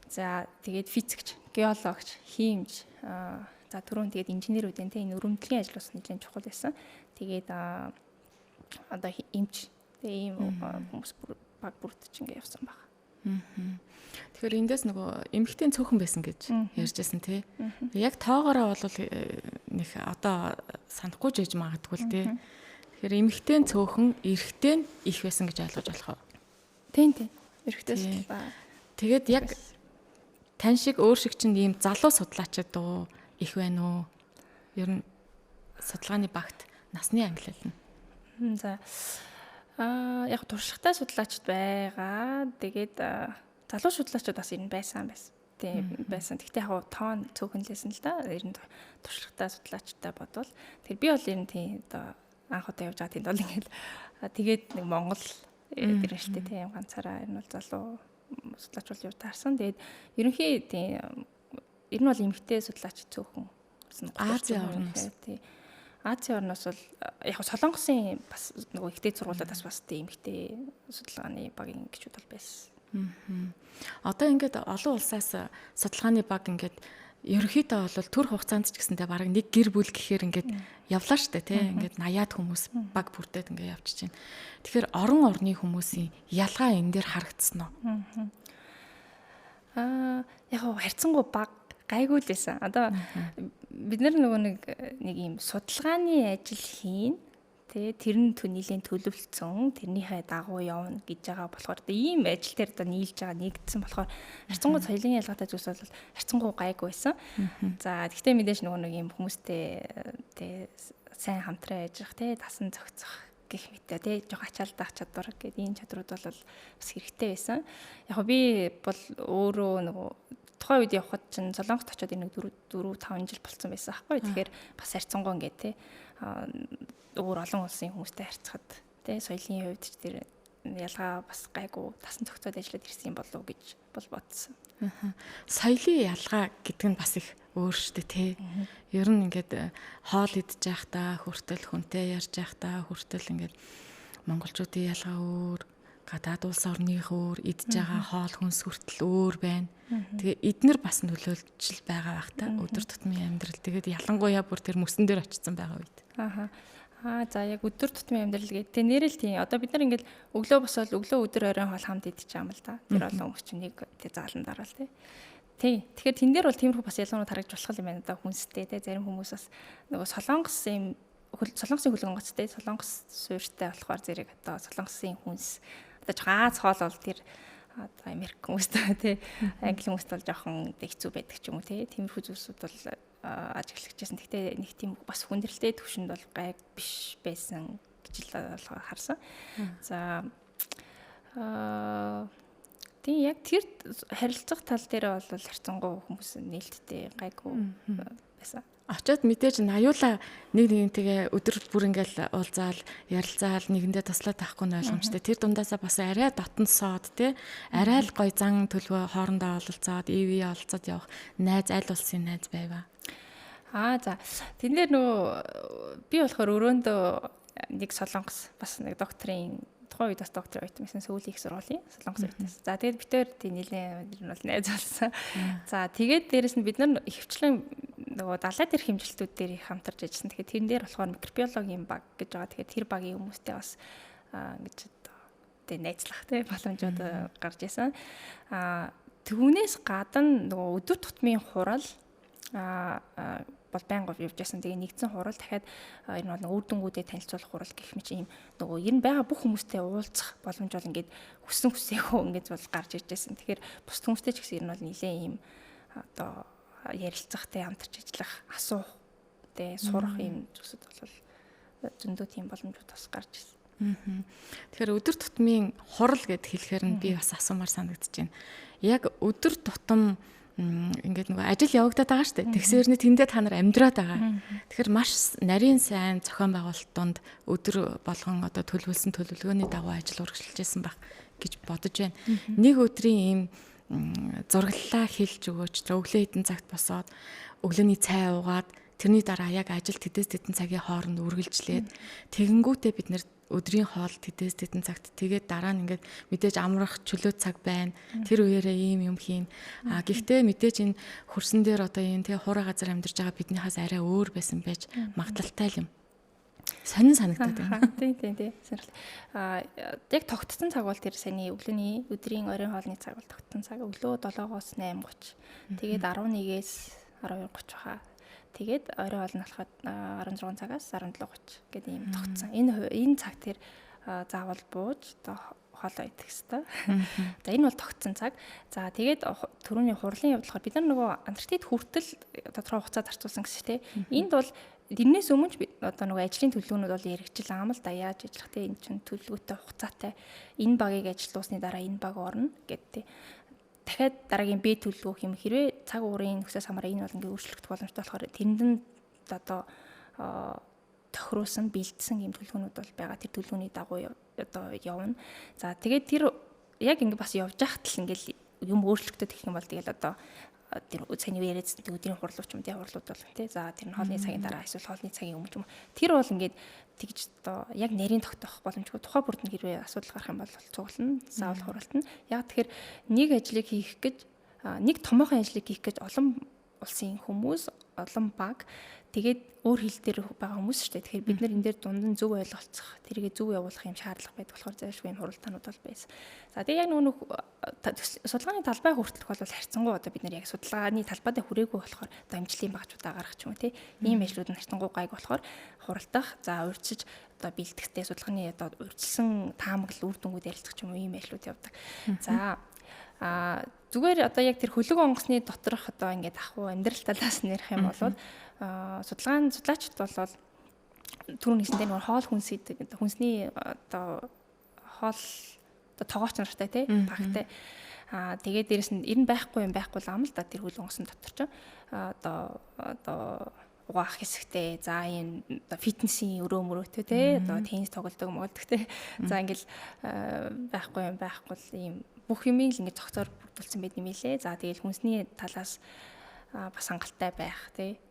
За тэгээд физикч, геологч, химч за түрүүн тэгээд инженерүүд энэ энэ өрөмдлөгийн ажил бас нэлээд чухал байсан. Тэгээд одоо эмч ийм хүмүүс баг бүрдэж ингэ явсан баг. Тэгэхээр эндээс нөгөө эмэгтэй цөөхөн байсан гэж ярьжсэн тий. Яг тоогоороо бол нэг одоо санахгүй жиж магадгүй л тий. Тэгэхээр эмэгтэй цөөхөн эрэгтэй их байсан гэж ойлгож болох уу? Тийм. Эрэгтэй ба. Тэгээд яг тань шиг өөр шиг чинь ийм залуу судлаачид уу их байна уу? Ер нь судалгааны багт насны ангилал нь. За яг туршлагатай судлаачид байгаа. Тэгээд залуу судлаачид бас ер нь байсан. Тийм байсан. Гэхдээ яг тоон цөөхөнлээсэн л да. Ер нь туршлагатай судлаачтай бодвол тэр би бол ер нь тийм одоо анх удаа явж байгаа тийм бол ингээл тэгээд нэг Монгол дээр нь штэ тийм ганцаараа ер нь бол залуу судлаач бол юу таарсан. Тэгээд ерөнхий тийм ер нь бол эмэгтэй судлаач цөөхөн Азийн орноос тийм Азийн орноос бол яг Солонгосын бас нөгөө ихтэй сургуулиудаас бас тийм эмэгтэй судалгааны багийн гişүүд бол байсан. Одоо ингээд олон улсаас судалгааны баг ингээд ерөнхийдөө бол төр хугацаанд ч гэсэнтэй бараг нэг гэр бүл гэхээр ингээд явлаа штэ тий ингээд 80-аад хүмүүс баг бүрдээд ингээд явчихж байна. Тэгэхээр орон орны хүмүүсийн ялгаа энэ дээр харагдсан уу? Яг харьцангуй баг гайгүй л байсан. Одоо бид нөгөө нэг юм судалгааны ажил хийн тэр нь нийлэн төлөвлөсөн тэрнийхээ дагуу явна гэж байгаа болохоор ийм ажил дээр одоо нийлж байгаа нэгдсэн болохоор харьцангуй соёлын ялгаатай зүйлс бол харьцангуй гайгүй байсан. За гэхдээ мэдээж нөгөө нэг юм хүмүүстэй сайн хамтран ажиллах тасан зохицох гэх мэт жоо ачаалдах чадвар гэдэг энэ чадрууд бол бас хэрэгтэй байсан. Яг би бол өөрөө нөгөө тухайн үед явхад чинь Солонгост очиод нэг 4-5 жил болцсон байсан аахгүй. Тэгэхээр бас харьцангуй ингээд өөр олон улсын хүмүүстэй харьцахад соёлын хувьд ч тэр ялгаа бас гайгүй тасан зохицоод ажиллаад ирсэн юм болов уу гэж бол бодсон. Соёлын ялгаа гэдэг нь бас их өөр шүү дээ тий. Ер нь ингээд хоол идж явахдаа хүртэл хүнтэй ярьж явахдаа хүртэл ингээд монголчуудын ялгаа өөр, гадаад улс орных өөр, идж байгаа хоол хүнс хүртэл өөр байна. Тэгээ эднэр бас нөлөөлж байгаа бах та өдөр тутмын амьдрал. Тэгээд ялангуяа бүр тэр мөсөн дээр очсон байгаа үед. За яг өдөр тутмын амьдрал гэдэг. Тэ нэрэл тийм. Одоо бид нар ингээл өглөө босоод өглөө өдөр оройн хоол хамт идэж байгаа юм л да. Тэр олон хүмүүс чинь нэг тэ заалан дараал тий. Тэгэхээр тэн дээр бол тиймэрхүү бас ялгаанууд харагдж болох юм байна да хүнстэй тий. Зарим хүмүүс бас нөгөө солонгосын хөлгөн гоцтой солонгос суурьтай болохоор зэрэг одоо солонгосын хүнс одоо жаац хоол бол тэр одоо Америк хүмүүстэй тий. Англи хүмүүст бол жоохон хэцүү байдаг ч юм уу тий. Тиймэрхүү зүйлсүүд бол ажиглагчсэн. Гэхдээ нэг тийм бас хүндрэлтэй төвшөнд бол гайг биш байсан гэж л харсан. За тийм яг тэр харилцах тал дээр бол харьцангуй хүмүүс нээлттэй гайгүй байсан. Очоод мэдээж аюулаа нэгнийгээ өдөр бүр ингээл уулзаал ярилцаал нэгэндээ туслаад тахгүй нь ойлгомжтой. Тэр дундаасаа бас арай дотн соод тий арай л гой зан төлөвөө хоорондоо ололцоод ивэ олцоод явах найз аль улсын найз байваа. За тэн дээр нөгөө би болохоор өрөөндөө нэг солонгос бас нэг докторийн тухайн үед бас докторийн оюутан байсан сүүлийн их сургуулийн солонгос оюутан. За тэгээд битээр тийм нэлээд ер нь бол найз болсон. За тэгээд дээрэс нь бид нар ихэвчлэн нөгөө далайд ирэх хэмжилтүүд дээр их хамтарч ажилласан. Тэгэхээр тэрэн дээр болохоор микробиологийн баг гэж байгаа. Тэгэхээр тэр багийн хүмүүстэй бас ингэж одоо найзлах тий боломжууд гарч ирсэн. Түүнээс гадна нөгөө өдөр тутмын хурал бол байнга явж байсан. Тэгээ нэгдсэн хурал дахиад энэ бол үр дүнгуудыг танилцуулах хурал гэх мэт ийм нөгөө ер нь байгаа бүх хүмүүстэй уулзах боломж бол ингээд хүссэн хүсээхөө ингээд бол гарч ирж байсан. Тэгэхээр бус хүмүүстэй ч гэсэн ер нь бол нэлээд ийм одоо ярилцах тэ хамтарч ажиллах асуух тэ сурах ийм зүйлсүүд бол зөндөө тийм боломжууд бас гарч ирсэн. Тэгэхээр өдөр тутмын хурал гэд хэлэхээр нь би бас асуумаар санагдаж байна. Яг өдөр тутам ингээд нөгөө ажил явагдаад байгаа шүү дээ. Тэгсэрний тэндээ та нар амьдраад байгаа. Тэгэхээр маш нарийн сайн зохион байгуулалтанд өдөр болгон одоо төлөвлөсөн төлөвлөгөөний дагуу ажил үргэлжлэж байсан баг гэж бодож байна. Нэг өдрийн ийм зураглалаа хэлж өгөөч. Өглөө хэдэн цагт босоод өглөөний цай уугаад тэрний дараа яг ажилд тэдээс тэдэн цагийн хооронд үргэлжлээд тэгэнгүүтээ бид нэр өдрийн хоол тэдээс тэдэн цагт тэгээд дараа нь ингээд мэдээж амрах чөлөө цаг байна. Тэр үеэрээ ийм юм хийн. Гэхдээ мэдээж энэ хөрсөн дээр одоо энэ тий хураа газар амьдарч байгаа биднийхээс арай өөр байсан байж магадaltaй юм. Сонин санагдаад байна. Тийм. Сонирхол. Яг тогтсон цаг бол тэр саяны өдрийн оройн хоолны цаг бол тогтсон цаг. Өглөө 7-оос 8:30. Тэгээд 11-ээс 12:30 хаа. Тэгээд орой хоол нь болоход 16 цагаас 17:30 гэдэг юм тогтсон. Энэ цаг тэр заавал бууж одоо хоолоо идэх хэрэгтэй. За энэ бол тогтсон цаг. За тэгээд түрүүний хурлын явдлахаар бид нар нөгөө Антарктид хүртэл тодорхой хугацаа зарцуулсан гэсэн чинь энд бол тэрнээс өмнө одоо нөгөө ажлын төлөвлөгөөнүүд бол яригчил аамал да яаж ажиллах те энэ чинь төлөвлөгөөтэй хугацаатай энэ багийг ажилуулсны дараа энэ баг орно гэдэг. Дахиад дараагийн Б төлөвлөгөө юм хэрвээ цаг уурын нөхцөөс хамаараа энэ бол ингээ өөрчлөгдөх боломжтой болохоор тэрэнд нь одоо тохируулсан бэлдсэн юм төлөвлөгөөнүүд бол байгаа. Тэр төлөвлөгөөний дагуу одоо явна. За тэгээд тэр яг ингээ бас явж байхад л ингээл юм өөрчлөгдөд гэх юм бол тэгэл одоо тэр цааны яриад өдрийн хурлууч юм тий хурлууд бол тий. За тэр нь хоолны цагийн дараа эсвэл хоолны цагийн өмнө юм. Тэр бол ингээд тэгж одоо яг нарийн тогтоох боломжгүй тухай бүрдэн хэрвээ асуудал гарах юм бол цуглана. Заавал хуралдана. Яг тэгэхээр нэг ажлыг хийх гэж нэг томоохон ажлыг хийх гэж олон улсын хүмүүс, олон баг тэгээд өөр хил дээр байгаа хүмүүс шүү дээ. Тэгэхээр бид нар энэ дээр дунд нь зөв ойлголцох, тэргээ зөв явуулах юм шаардлага байдаг болохоор зайлшгүй юм хуралдаанууд бол байсан. За тэгээд яг нөгөө судалгааны талбай хүртэлх бол харьцангуй одоо бид нар яг судалгааны талбайдаа хүрээгүй болохоор одоо амжилтын багцуудаа гаргах ч юм уу тий. Ийм ажлууд нь харьцангуй гайг болохоор хуралдах, за урьдчилж одоо бэлтгэхтэй судалгааны одоо урьдчилсан таамаглал үр дүнгууд ярилцах ч юм уу ийм ажлууд явдаг. За зүгээр одоо яг тэр хөлөг онгоцны доторх одоо ингээд ахуу амьдрал талаас нь ярих юм бол судлаачид бол түрүүн хэлсэнтэй нэг хоол хүнсний одоо хоол одоо тоогооч нартай тий багтай тэгээд дээрэс нь ер нь байхгүй юм байхгүй л ам л да тэр хөлөг онгоцны дотор ч одоо угаах хэсэгтэй за энэ одоо фитнесийн өрөө мөрөөтэй тий одоо теннис тоглодог могдогтэй за ингээл байхгүй л ийм бүх юм л ингээд цогцоор бүрдүүлсэн байт юм лээ. За тэгэл хүнсний талаас бас хангалттай байх тий.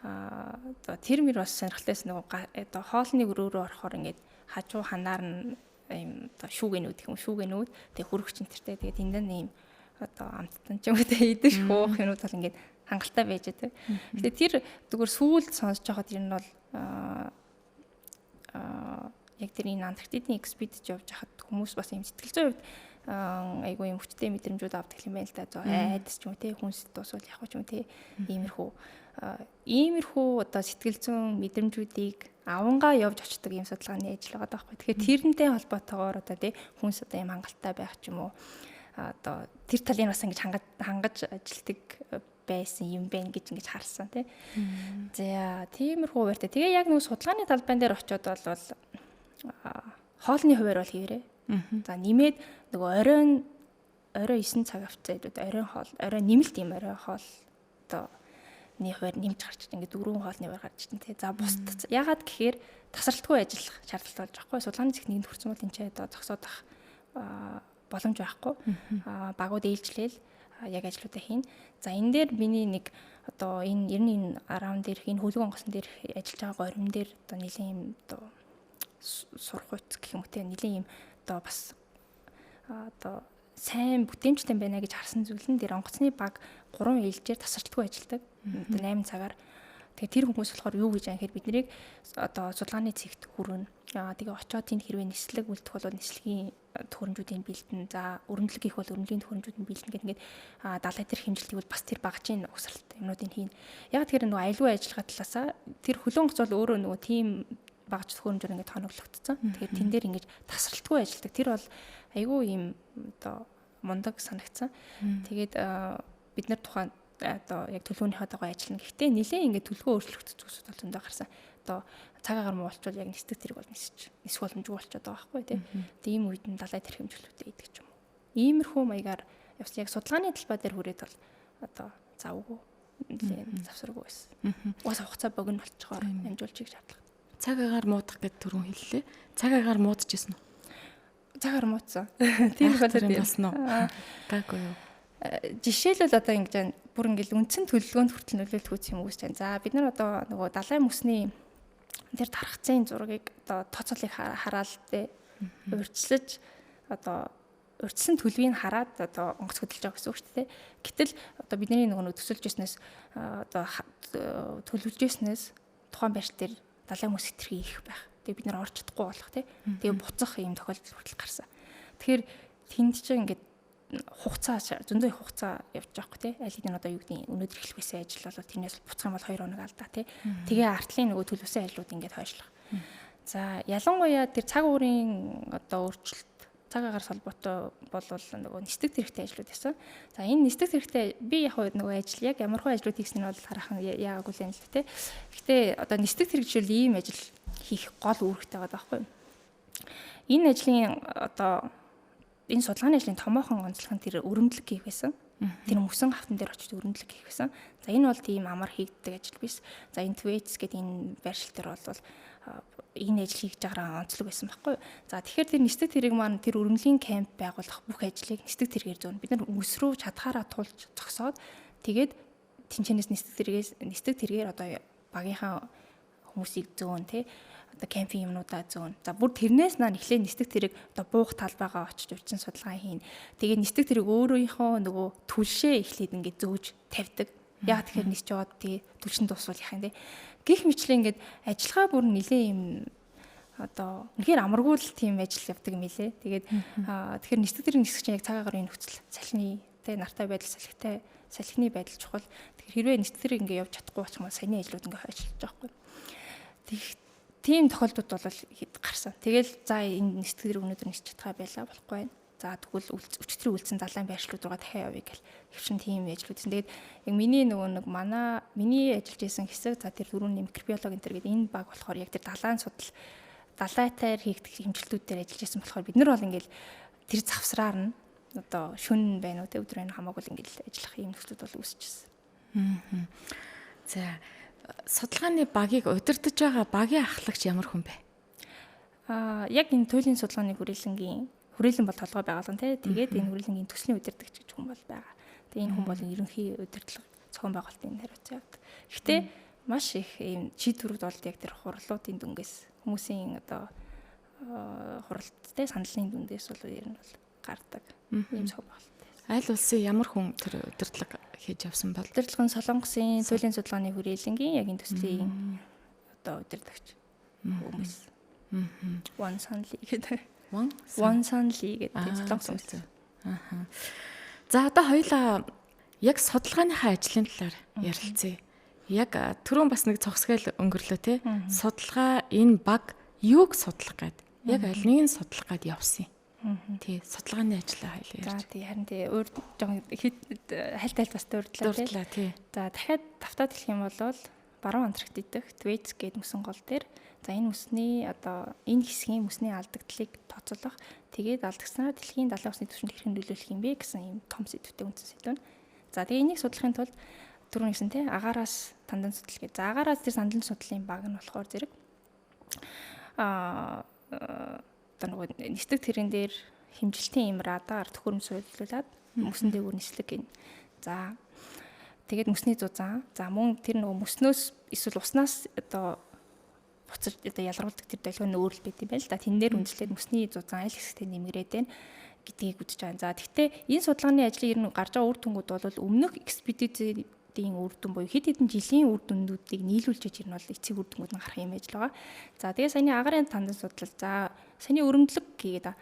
Одоо тэр мөр бас сонирхолтойс нөгөө одоо хоолны өрөөрөө орохоор ингээд хажуу ханаар нь ийм одоо шүүгэнүүд гэх юм шүүгэнүүд тэгээ хүрэгч энтертэй тэгээ тэндэн ийм одоо амттан ч юм уу тэгээ идэж хуух юмуд бол ингээд хангалттай байж байгаа. Гэтэ тэр зүгээр сүүлд сонсож байхад ер нь бол яг тэр энэ Антарктидын экспедицид явж хахад хүмүүс бас юм сэтгэл зүйн хувьд айгүй юм хүчтэй мэдрэмжүүд авдаг юм байна л да. За айдас ч юм уу те хүнс дуусвал яг ч юм те иймэрхүү одоо сэтгэл зүйн мэдрэмжүүдийг авангаа явж очдог юм судалгааны ажил байгаа байхгүй. Тэгэхээр тэрнтэй холбоотойгоор одоо те хүнс одоо юм хангалттай байх ч юм уу одоо тэр талын бас ингэж хангаж ажилтдаг байсан юм байна гэж ингэж харсан тий. За тиймэрхүү хуваартай. Тэгээ яг нэг судалгааны талбайн дээр очиод бол хоолны хуваар бол хийвэрээ. За нэмээд нөгөө оройн 9 цаг хавцаад оройн нэмэлт юм орой хоол одоо ний хуваар нэмж гарч ингээд 4 хоолны хуваар гарч чинь тий. За бусд ягаад гэхээр тасралтгүй ажиллах шаардлагатай болж байгаа хгүй. Судалгааны техникийн төгссөн бол энэ ч одоо зогсоод ах боломж байхгүй. Багууд ээлжлээл яг ажлуудаа хийн. За энэ дээр миний нэг одоо энэ 90-ийн араун дээр энэ хөлөг онгоцон дээр ажиллаж байгаа горим дээр одоо нэлийн юм одоо сурах үйц гэх юм уу те нэлийн юм одоо бас одоо сайн бүтээмжтэй байна гэж харсан зүйл нь дээр онгоцны баг 3 ээлжээр тасралтгүй ажилладаг. Одоо 8 цагаар. Тэгээ тэр хүмүүс болохоор юу гэж анхээр бид нарыг одоо судалгааны цэгт хүрнэ. Тэгээ очоод тэнд хэрвээ нислэг үлдэх бол нислэгийн төхөөрөмжүүдийн бэлдэн. За өрнөлөг их бол өрнөлийн төхөөрөмжүүдийн бэлдэн гэдэг ингээд 70 тэрх хэмжилтийг бол бас тэр багжийн угсралт юмнуудыг хийн. Яг тэр нөгөө аюулгүй ажиллагаа талаасаа тэр хөлөн гоц бол өөрөө нөгөө тийм багж төхөөрөмжөөр ингээд тоноглогдсон. Тэгэхээр тэн дээр ингээд тасралтгүй ажилладаг. Тэр бол айгүй юм одоо мундаг санагцсан. Тэгээд бид нар тухайн одоо яг төлөвлөгөөнийхөө дагуу ажиллана. Гэхдээ нэлээд ингээд төлөвлөгөө өөрчлөгдсөн зүйлсүүд бол зөндөө гарсан. Одоо цаг агаар муу болчвол яг нисдэг тэрэг бол нисэж боломжгүй болчиход байгаа байхгүй тий. Тийм үед нь 70 тэрх хэмжүүлэлттэй идэг ч юм уу. Иймэрхүү маягаар яг судалгааны талбай дээр хүрээд бол одоо завгүй завсаргүй байсан. Уус хугацаа богино болчихоор амжуулж ийг шаардлага. Цаг агаар муудах гэдэг түрүүн хэллээ. Цаг агаар муудчихсан уу? Цагаар муудсан. Тийм болохоор болсон уу? Гайгүй юу? Жишээлбэл одоо ингэж бүр ингээл үндсэн төлөвлөгөөнд хүртэл нөлөөлөх үс юм үүсэж байна. За бид нар одоо нөгөө далайн мөсний тэр тархацын зургийг одоо тооцоолыг хараад те урьдчилж одоо урьдчилсан төлөвийг хараад одоо онгоц хөдөлж байгаа гэсэн үг шүү дээ. Гэтэл одоо бидний нөгөө төсөлж ирснээс одоо төлөвлөж ирснээс тухайн байрш дээр далайн мөс хэтэрхий их байх. Тэгээ бид нар орж чадахгүй болох те. Тэгээ буцах юм тохиолдол хүртэл гарсан. Тэгэхээр тэнд чинь ингээд хугацаа зөндөө их хугацаа явж байгаа хгүй тий. Аль хэдийн одоо юу гэдэг өнөөдөр эхлэх байсан ажил бол тэрнээс буцах юм бол 2 хоног алдаа тий. Тэгээ артлын нөгөө төлөвсөн ажлууд ингээд хойшлох. За ялангуяа тэр цаг уурын одоо өөрчлөлт цаг агаар холбоотой бол нөгөө нисдэг тэрэгтэй ажлууд байсан. За энэ нисдэг тэрэгтэй би яг нөгөө ажил яг ямар хөө ажлууд хийсэн нь бол хараахан яагаагүй л юм л тий. Гэхдээ одоо нисдэг тэрэгжил ийм ажил хийх гол үүрэгтэй байгаа байхгүй. Энэ ажлын одоо энэ судалгааны ажлын томоохон онцлог нь тэр өрөмдлөг хийх байсан. Тэр мөсөн хавтан дээр очиж өрөмдлөг хийх байсан. За энэ бол тийм амар хийгддэг ажил биш. За энэ Твэйц гэдэг энэ байршил дээр бол энэ ажил хийж байгаараа онцлог байсан байхгүй. За тэгэхээр тэр нисдэг тэрэг маань тэр өрөмлийн камп байгуулах бүх ажлыг нисдэг тэргээр зөөнө. Бид нар мөс рүү чадхаараа тулж зогсоод тэгээд тэнчэнээс нисдэг тэргээр одоо багийнхаа хүмүүсийг зөөн тий одоо кемпинг юмнуудаа зөөн. За бүр тэрнээс наа эхлээ нисдэг тэрэг одоо буух талбайгаа очиж урьдчилан судалгаа хийн. Тэгээд нисдэг тэрэг өөрийнхөө нөгөө түлшээ эхлээд ингээд зөөж тавьдаг. Яг тэгэхээр нисж яваад тий түлшин дуусвал яах юм те. Гэх мэтлээ ингээд ажиллагаа бүр нэлээ юм одоо үнэхээр амаргүй л тийм ажил явдаг юм лээ. Тэгээд тэгэхээр нисдэг тэрэг нисгч чинь яг цаг агаарын нөхцөл салхины те нартай байдал салхины байдал чухал. Тэгэхээр хэрвээ нисдэг тэрэг ингээд явж чадахгүй болчих юм бол саяны ажлууд ингээд хойшлж байгаа байхгүй. Тийм тохиолдолд бол гарсан. Тэгэл за энэ нисдэг тэрэг өнөөдөр нисч чадхаа байлаа болохгүй байна. За тэгвэл өчтөрийн үлдсэн далайн байршлууд руугаа дахиад явъя гэл. Хөвшин тийм ажлууд. Тэгээд яг миний нөгөө нэг миний ажиллаж исэн хэсэг за тэр дөрөвний микробиолог энэ төр гэдэг энэ баг болохоор яг тэр далайн далайтаар хийгдэх хэмжилтүүд дээр ажиллаж исэн болохоор бид нар бол ингээл тэр завсраар нь одоо шүн байна уу те өдөр байна хамаагүй ингээл ажиллах юм нөхцөлд бол үүсчихсэн. За судалгааны багийг удирдах байгаа багийн ахлагч ямар хүн бэ? Яг энэ туйлын судалгааны хүрээлэн бол толгой байгуулган тий. Тэгээд энэ хүрээлэнгийн төслийн удирдагч гэж хүн бол байгаа. Тэгээд энэ хүн бол ерөнхий удирдлага зохион байгуулалтын хариуцсан явдаг. Гэхдээ маш их ийм шийдвэрүүд бол яг тэр хурлуудын дүнгээс хүмүүсийн одоо хуралдтай саналын дүндээс бол ер нь бол гардаг ийм сувг болтой. Аль улсын ямар хүн тэр удирдлага хийж явсан бол? Удирдлага нь Солонгосын соёлын судалгааны хүрээлэнгийн яг энэ төслийн одоо удирдагч хүмүүс. One Sunli гэдэг. One Sunli гэдэг Солонгос. За одоо хоёулаа яг судалгааныхаа ажлын талаар ярилцъя. Яг түрүүн бас нэг цогцгойл өнгөрлөө те. Судалгаа энэ баг юуг судлах гээд яг аль нэг нь судлах гээд явсан юм. Тий, судалгааны ажлаа хоёул ярьж. За тий харин тий өөр жоохон хальт бас дурдлаа тий. За дахиад давтаад хэлэх юм бол баруун Антарктидх Твейц гэдэг мөсөн гол дээр за энэ мөсний одоо энэ хэсгийн мөсний алдагдлыг тооцоолох тэгээд алдагснаар дэлхийн далайн усны түвшинд хэрхэн нөлөөлөх юм бэ гэсэн ийм том сэдвтэй үндсэн сэдв нь. За тэгээ энийг судлахын тулд түрүүн гэсэн тий агаараас тандан судал гэж. За агаараас тэр сандан судлалын баг нь болохоор зэрэг одоо нөгөө нислэг тэрэн дээр хэмжилтийн юм радар төхөөрөмж суйлуулад мөсөн дээгүүр нислэг гин. За тэгээд мөсний зузаан. За мөн тэр нөгөө мөснөөс эсвэл уснаас одоо буцаж одоо ялгаруулдаг тэр долгионы өөрлөлт байт юм байна л да. Тэн дээр үндэслээд мөсний зузаан аль хэсэгтээ нэмгэрээд байна гэдгийг үзэж байгаа. За гэхдээ энэ судалгааны ажлын ер нь гарч байгаа үр дүнгууд бол өмнөх экспедицийн үр дүн буюу хэд хэдэн жилийн үр дүнүүдийг нийлүүлж иж ирнэ бол эцэг үр дүнгууд нь гарах юм байж байгаа. За тэгээ саяны агарын тандан судлал. За саяны өрөмдлөг гээд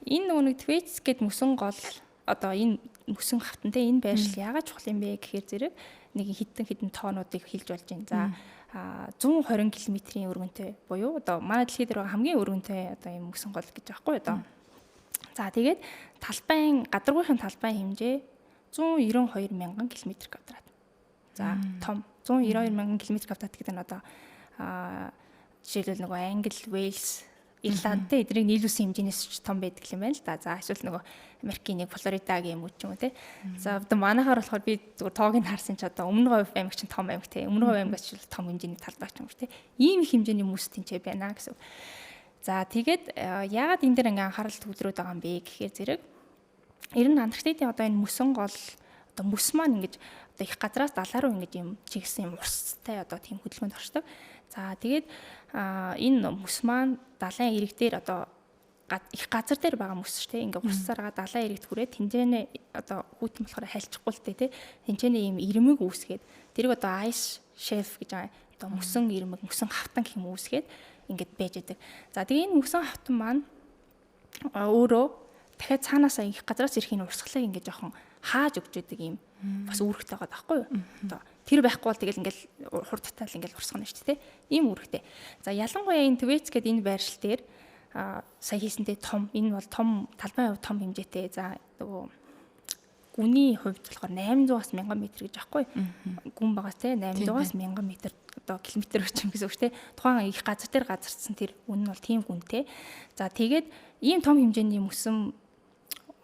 энэ нөгөө нэг Твейц гээд мөсөн гол одоо энэ мөсөн хавтантай энэ байршил яагаад чухал юм бэ гэхээр зэрэг нэг хідэн тоонуудыг хэлж болж байна. За 120 км-ийн өргөнтэй буюу одоо манай дэлхийд дээр хамгийн өргөнтэй одоо юм мөсөн гол гэж байхгүй одоо. За тэгээд талбайн гадаргүйхын талбайн хэмжээ 192 мянган км². За том 192 мянган км² гэдэг нь одоо жишээлбэл нөгөө Англи, Вэлс, Ирландтэй эднийг нийлүүлсэн хэмжээс ч том байдаг юм байна л да. За эсвэл нөгөө Америкийн нэг Флоридагийн юм уу ч юм уу те. За одоо манайхаар болохоор би зүгээр тоог нь харсан ч одоо Өмнө Говь аймаг чинь том аймаг те. Өмнө Говь аймагч ч том хэмжээний талбай ч юм уу те. Ийм их хэмжээний хүмүүс тэнцээ байна гэсэн. За тэгээд яагаад энэ дээр ингээ анхаарал төвлөрөөд байгаа юм бэ гэхээр зэрэг ер нь Антарктидын одоо энэ мөсөн гол одоо мөс маань ингэж одоо их газраас далаа руу ингэж юм чигсэн юм урстай одоо тийм хөдөлгөөнд оршдог. За тэгээд энэ мөс маань далайн ирэг дээр одоо их газар дээр байгаа мөс шүү дээ. Ингээ урсаараа далайн ирэгт хүрээд тэнцэнэ одоо хүүтэн болохоор хайлчихгүй л дээ тий. Тэнцэнэ ийм ирмэг үүсгээд тэрийг одоо ice chef гэж байгаа. Одоо мөсөн ирмэг, мөсөн хавтан гэх юм үүсгээд ингээд байж байдаг. За тэгээ энэ мөсөн хавтан маань өөрөө дахиад цаанаасаа их газраас ирэх энэ урсгалыг ингээд жоохон хааж өгч байдаг юм бас үүрэгтэй байгаа байхгүй юу? Одоо тэр байхгүй бол тэгэл ингээл хурдтаал ингээл урсгана шүү дээ. Ийм үүрэгтэй. За ялангуяа энэ Твейц гэдэг энэ байршил дээр сая хийсэнтэй том энэ бол том талбайн хувь том хэмжээтэй. За нөгөө гүний хувьд болохоор 800-аас 1000 м гэж аахгүй. Гүн багаас те 800-аас 1000 м одоо километр өчм гэсэн үг те. Тухайн их газар дээр газарсан тэр үн нь бол тийм гүнтэй. За тэгээд ийм том хэмжээний мөсөн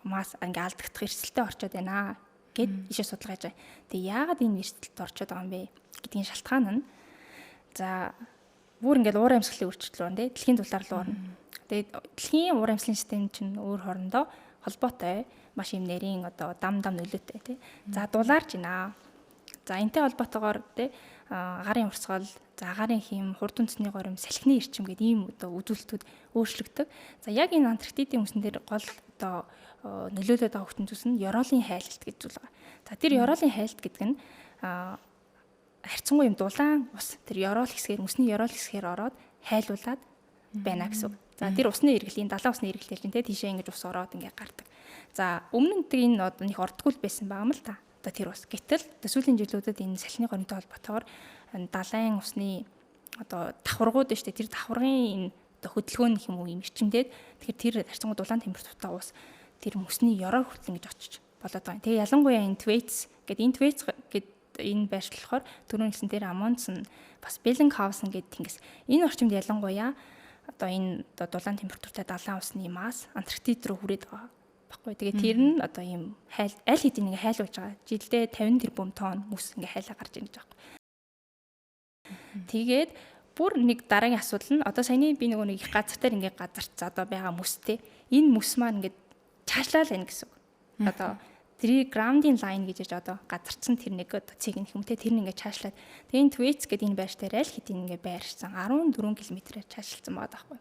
мас ингээ алдагдах эрсдэлтэй орчод байна гэд ишээ судалгаа хийж байгаа. Тэгээ яагаад энэ эрсдэлд орчод байгаа юм бэ гэдгийн шалтгаан нь за бүр ингээл уур амьсгалын өөрчлөлт рүү дэлхийн дулаар руу орно. Тэгээд дэлхийн уур амьсгалын систем чинь өөр хоорондоо холбоотой маш юм нэрийн одоо дам нөлөөтэй тий. За дулаарч байна. За энтэй холбоотойгоор тий агарын урсгал, за агарын хим, хурд үндэсний горим, салхины эрчим гэдэг ийм одоо үзүүлэлтүүд өөрчлөгдөг. За яг энэ Антарктидын мөсөн дээр гол одоо нөлөөлөд байгаа хүчин зүйлс нь ёроолын хайлт гэж зүйл байгаа. За тэр ёроолын хайлт гэдэг нь харьцангуй юм дулаан ус тэр ёроол хэсгээр мөсний ёроол хэсгээр ороод хайлуулад байна гэсэн. За тэр усны эргэлтийн далайн усны эргэлтээр чинь тийшээ ингэж ус ороод ингээ гардаг. За өмнө нь энэ одоо нэг ордггүй байсан байгаа юм л та. Одоо тэр ус гэтэл сүүлийн жилүүдэд энэ салхины горимтой холбоотойгоор далайн усны одоо давхаргууд нь шүү дээ. Тэр давхаргын энэ одоо хөдөлгөөн гэх юм уу юм ичимдээд тэгэхээр тэр харьцангуй дулаан температуртай ус тэр мөсний ёроор хүртэл ингэж очиж болоод байгаа. Тэгээ ялангуяа энэ Твейц гэдэг энэ Твейц гэдэг энэ байршил болохоор түрүүн хэлсэн дээр Амундсен бас Беллингхаузен гэдэг тэнгис энэ орчимд ялангуяа одоо энэ дулаан температуртай далайн усны мас Антарктид руу хүрээд байгаа баггүй. Тэгээ тэр нь одоо ийм аль хэдийн ингээ хайлуулж байгаа. Жилдээ 50 тэрбум тонн мөс ингээ хайлаа гарч ирнэ гэж байгаа. Тэгээд бүр нэг дараагийн асуудал нь одоо саяны би нөгөө нэг их газар дээр ингээ газарч одоо байгаа мөстэй энэ мөс маань ингээ цаашлал байна гэсэн. Одоо тэр grounding line гэж одоо газарцсан тэр нэг одоо цэг нэг юмтэй тэр нэг ингээ цаашлаад тэгээ энэ Твейц гэдэг энэ байрш дээр аль хэдийн ингээ байршсан 14 км-ээр цаашлсан байгаа байхгүй.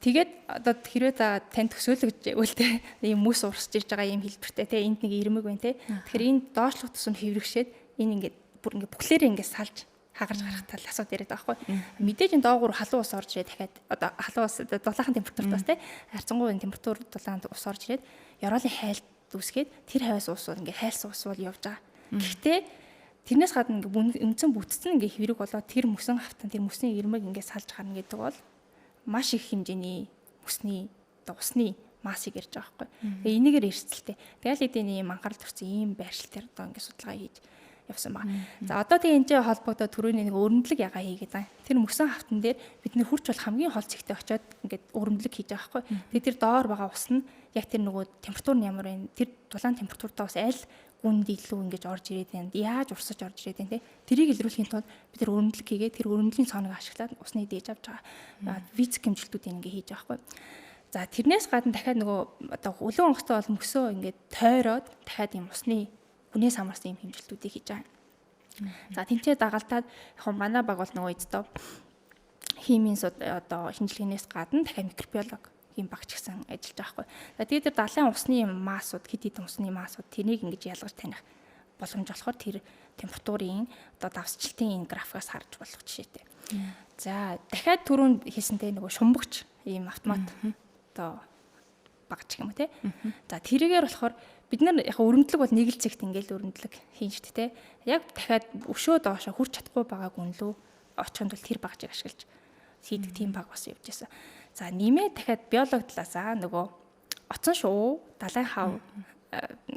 Тэгээд одоо хэрвээ та тань төсөөлөгдөж байвал те ийм мөс урсж ирж байгаа ийм хэлбэртэй те энд нэг ирмэг байна те. Тэгэхээр энэ доошлох тусам хэврэгшээд энэ ингээд бүр ингээд бүхлээрээ ингээд салж хагарч гарах тал асуудал яриад байгаа байхгүй. Мэдээж энэ доогуур халуун ус орж ирээд дахиад одоо халуун ус дулаахан температуртаас те харьцангуй температур дулаан ус орж ирээд ёроолын хайлт үүсгээд тэр хавьяас ус бол ингээд хайлсан ус бол явж байгаа. Гэхдээ тэрнээс гадна ингээд үндсэн бүтцэн ингээд хэврэг болоод тэр мөсөн хавтан тэр мөсний ирмэг ингээд салж гарна гэдэг бол маш их хэмжээний мөсний одоо усны массыг ярьж байгаа байхгүй. Тэгээ энийгээр эрсдэлтэй. Тэгэл эдийн ийм анхаарал төрсэн ийм байршилтаар одоо ингээд судалгаа хийж явсан байна. За одоо тэгээ энэтэй холбогдоод түрүүний нэг өрөмдлөг ягаа хийгээд байна. Тэр мөсөн хавтан дээр бид нэр хурц бол хамгийн хол зэгтээ очиод ингээд өрөмдлөг хийж байгаа байхгүй. Тэгээ тэр доор байгаа ус нь яг тэр нөгөө температур нь ямар вэ? Тэр дулаан температуртаа бас аль гүнд илүү ингэж орж ирээд байна. Яаж урсаж орж ирээд байна те. Тэрийг илрүүлэхийн тулд бид тэр өрөмдлөг хийгээд тэр өрөмдлийн цооныг ашиглаад усны дээж авч байгаа. Физик хэмжилтүүдийг ингэ хийж байгаа байхгүй. За тэрнээс гадна дахиад нөгөө одоо өлөн онгоцтой бол мөсөө ингэ тойроод дахиад юм усны хүнээс хамаарсан юм хэмжилтүүдийг хийж байгаа. За тэнцээ дагалдаад яг манай баг бол нөгөө эцдөө химийн одоо шинжилгээнээс гадна дахиад микробиолог ийм багч гэсэн ажиллаж байгаа байхгүй. За тэгээд тэр далайн усны массууд хэд хэдэн усны массууд тэрийг ингэж ялгаж таних боломж болохоор тэр температурын одоо давсчлалтын энэ графикаас харж болох жишээтэй. За дахиад түрүүнд хийсэнтэй нөгөө шумбагч ийм автомат одоо багч юм уу те. За тэрийгээр болохоор бид нар яг өрөмдлөг бол нэг л зэгт ингээл өрөмдлөг хийн шүү дээ те. Яг дахиад өшөө доошо хүрч чадахгүй байгаа гүн лөө очиход бол тэр багчийг ашиглаж хийдэг тийм баг бас явж байсан. За нэмээ дахиад биологи талаасаа нөгөө оцон шуу, далайн хав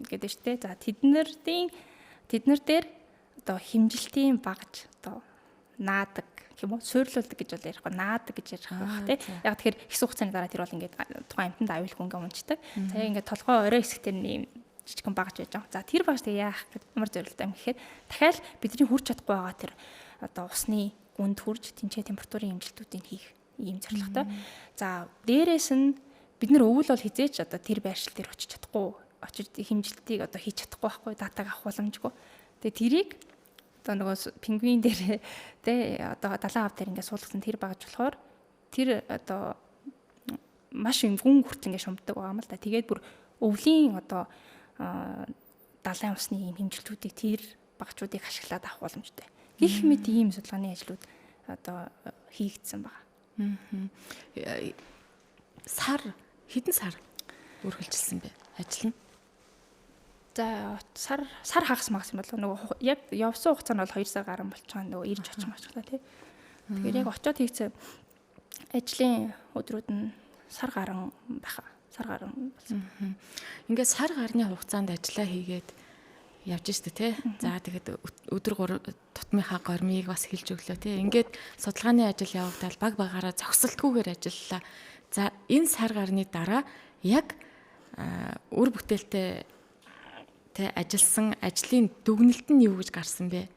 гэдэг шүү дээ. За тэднэр дээр одоо химжилтийн багж одоо наадаг гэх юм уу суйрлуулдаг гэж бол ярихгүй наадаг гэж ярих байх тий. Яг тэгэхээр их хугацааны дараа тэр бол ингээд тухайн амтанд аюулгүй ингээ унцдаг. За яг ингээд толгой орой хэсгээр нэм жижигхэн багж байж байгаа. За тэр багж тэгээ яах ямар зорилттой юм гэхээр дахиад бидний хүрч чадахгүй байгаа тэр одоо усны гүнд хүрж тэнцээ температурын хэмжилтүүдийг хийх ийм зорилготой. За дээрээс нь бид нар өвөл бол хизээч одоо тэр байршил дээр очиж чадахгүй очиж хэмжилтийг одоо хийж чадахгүй байхгүй датаг авах боломжгүй. Тэгээ тэрийг одоо нөгөө пингвин дээр тэ одоо далайн хав дээр ингээд суулгасан тэр багж болохоор тэр одоо маш юм гүн хүртэл ингээд шумддаг байгаа юм л да. Тэгээд бүр өвлийн одоо далайн усны ийм хэмжилтүүдийг тэр багчуудыг ашиглаад авах боломжтой. Гэх мэт ийм судалгааны ажлууд одоо хийгдсэн байна. Сар хэдэн сар үргэлжилсэн бэ? Ажил нь? За сар хагас магас юм болоо нөгөө яг явсан хугацаа нь бол 2 сар гарсан болчихоо нөгөө ирж очих мачлаа тий. Тэгэхээр яг очиод хийсэн ажлын өдрүүд нь сар гарan байха. Сар гарan болсон. Ингээд сар гарны хугацаанд ажиллаа хийгээд явж штэ тий. За тэгээд өдөр тутмынхаа гормыг бас хэлж өглөө тий. Ингээд судалгааны ажил явагдаад баг багаараа зогсолтгүйгээр ажиллалаа. За энэ сар гарны дараа яг үр бүтээлтэй тэ ажилласан ажлын дүгнэлт нь юу гэж гарсан бэ?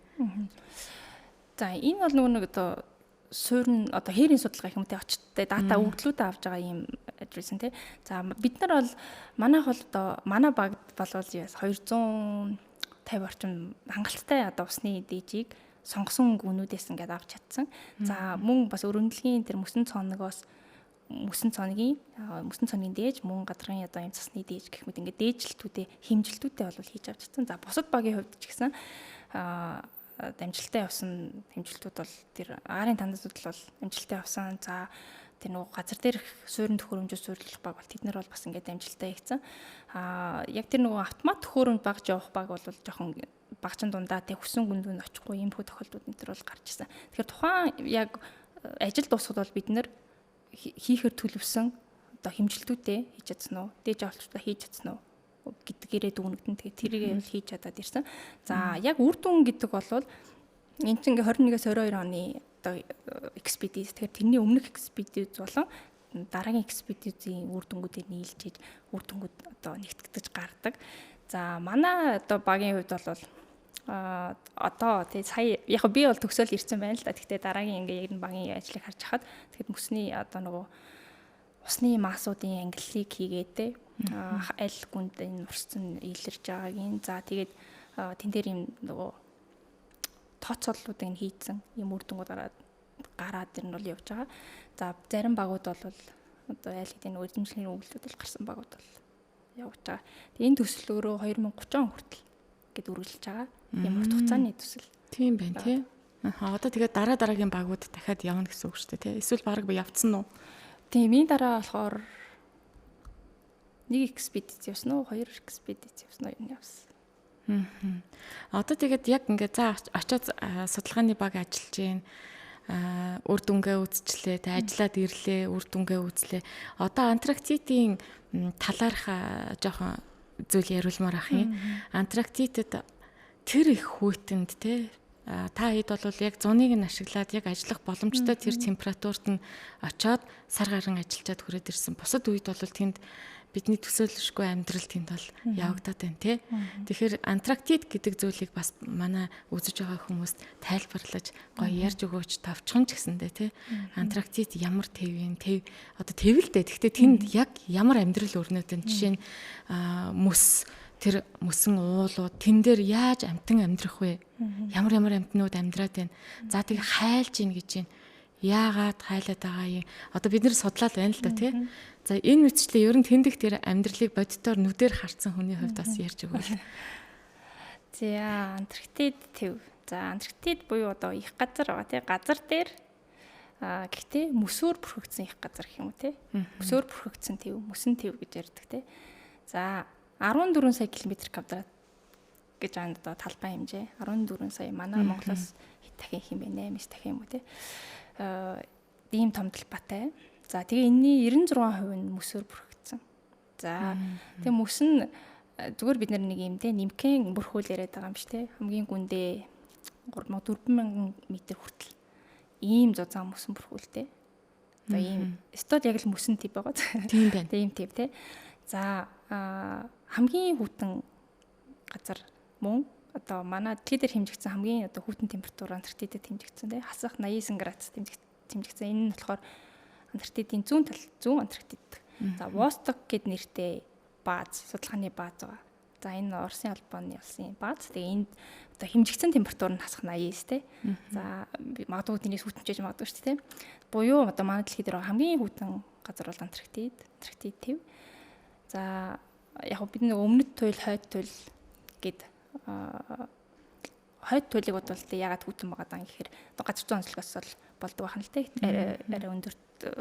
За энэ бол нөгөө нэг одоо суурин одоо хээрийн судалгаа юм те очттой дата өгдлүүдээ авж байгаа юм ажилсан те. За бид нар бол манайх бол одоо манай багт болвол 250 орчим хангалттай одоо усны дээжийг сонгосон гүнүүдээс ингээд авч чадсан. За мөн бас өрөмдлөгийн тэр мөсөн цооныгийн дээж мөн гадрын одоо юм цасны дээж гэх мэт ингээд дээжилтүүдээ хэмжилтүүдээ бол хийж авч чадсан. За бусад багийн хувьд ч гэсэн амжилттай явсан хэмжилтүүд бол тэр аарын тандасууд бол амжилттай явсан. За тэр нөгөө газар дээрх суурин төхөөрөмжөд суйрлах баг бол тэд нар бол бас ингээд амжилттай хийгдсэн. Яг тэр нөгөө автомат төхөөрөмж багж явах баг бол жоохон багчин дундаа тэг хүссэн гүндүүнд очихгүй юм хөө тохиолдлууд нэтер бол гарч ирсэн. Тэгэхээр тухайн яг ажил дуусахад бол бид нар хийхээр төлөвсөн одоо хэмжилтүүдээ хийж чадсан уу? Дээж авалцлаа хийж чадсан уу гэдгээрээ дүгнэгдэн. Тэгээ тэрийгээ бол хийж чадаад ирсэн. За яг үр дүн гэдэг бол энэ чинь 21-с 22 оны одоо экспедиц тэгэхээр тэрний өмнөх экспедиц болон дараагийн экспедицийн үр дүнгуудыг нийлжиж үр дүнгууд одоо нэгтгэж гардаг. За манай одоо багийн хувьд бол одоо тий сая яг би бол төгсөөл ирсэн байна л да. Гэхдээ дараагийн ингээ яг нь багийн ажлыг харж хахад тэгэхэд мөсний одоо нөгөө усны массуудын ангиллыг хийгээд те аль гүнд энэ урсцэн илэрж байгаагийн за тэгээд тэн дээр юм нөгөө тооцооллуудыг хийцэн юм үр дүнгууд гараад гараад тэр нь бол явж байгаа. За зарим багууд бол одоо айл хэдийн үрдэмжлэгийн өгүүлбэрүүд бол гарсан багууд бол явж байгаа. Тэгээ энэ төсөл өөрөө 2030 он хүртэл гэд үргэлжилж байгаа. Ямар хугацааны төсөл. Тийм байна тий. Одоо тэгээд дараагийн багууд дахиад явна гэсэн үг шүү дээ тий. Эсвэл баг явцсан уу? Тийм энэ дараа болохоор 1 экспедиц явсан уу 2 экспедиц явсан уу явсан. Одоо тэгээд яг ингээд за очиод судалгааны баг ажиллаж гин үр дүнгээ үзчлээ, тэ ажиллаад ирлээ, үр дүнгээ үзлээ. Одоо Антарктидын талаарх жоохон зүйл яриулмаар ах юм. Антарктидэд тэр их хүйтэнд те та хэд бол яг зуныг нь ашиглаад яг ажиллах боломжтой тэр температурт нь очиод сар гарan ажиллаад хүрээд ирсэн. Бусад үед бол тэнд бидний төсөөлшгүй амьдрал тэнд бол явагдаад байна тий. Тэгэхээр Антарктид гэдэг зүйлийг бас манай үзэж байгаа хүмүүст тайлбарлаж гоё ярьж өгөөч тавчхан ч гэсэндээ тий. Антарктид ямар тэв юм одоо тэвэлдэ. Гэхдээ тэнд яг ямар амьдрал өрнөд вэ? Жишээ нь тэр мөсөн уулууд тэн дээр яаж амтан амьдрах вэ? Ямар амтнууд амьдраад байна? За тийг хайлж ийн гэж байна. Яагаад хайлаад байгаа юм? Одоо бид нэр судлаад байна л да тий. За энэ үтчлээ ер нь тэндх тэр амьдралыг бодитоор нүдээр харсан хүний хувьд бас ярьж өгвөл. За Антарктид төв. За Антарктид буюу одоо их газар байгаа тий. Газар дээр гэхдээ мөсөөр бүрхэгдсэн их газар гэх юм уу тий. Мөсөөр бүрхэгдсэн төв, мөсөн төв гэж ярьдаг тий. За 14 сая км квадрат гэж аанд одоо талбай хэмжээ 14 сая манай Монголоос хэд дахин хэм бэ 8 дахин юм уу тий. Ийм том талбайтай. За тэгээ энэний 96% нь мөсөөр бүрхэгдсэн. За тэгээ мөс нь зүгээр бид нэг юм те нимкэн бүрхүүл яриад байгаа юм биш те. Хамгийн гүндээ 4,000 м хүртэл ийм зузаан мөсөн бүрхүүлтэй. За ийм стод яг л мөсөн тип байгаа. Тийм байна. Тийм тип те. За хамгийн хүйтэн газар мөн одоо манай дэлхийд хэмжигдсэн хамгийн одоо хүйтэн температур Антарктидэд хэмжигдсэн те. Хасах 89 градус хэмжигдсэн. Энэ нь болохоор Антарктидын зүүн Антарктид. За Восток гэд нэртэй бааз, судалгааны бааз байгаа. За энэ Оросын албаны улсын бааз. Тэгээ энд одоо хэмжигдсэн температур нь хасах 89 те. За магадгүй тэрнээс хүйтэнчээж магадгүй шүү дээ те. Буюу одоо манай дэлхийд хамгийн хүйтэн газар бол Антарктид төв. За яг бид нэг өмнөд туйл, хойд туйл гэд хойд туйлыг бодвол ягаад хүйтэн байгаа даа гэхээр одоо газар зүйн онцлогоос бол болдог байх нь л те. Арай өндөр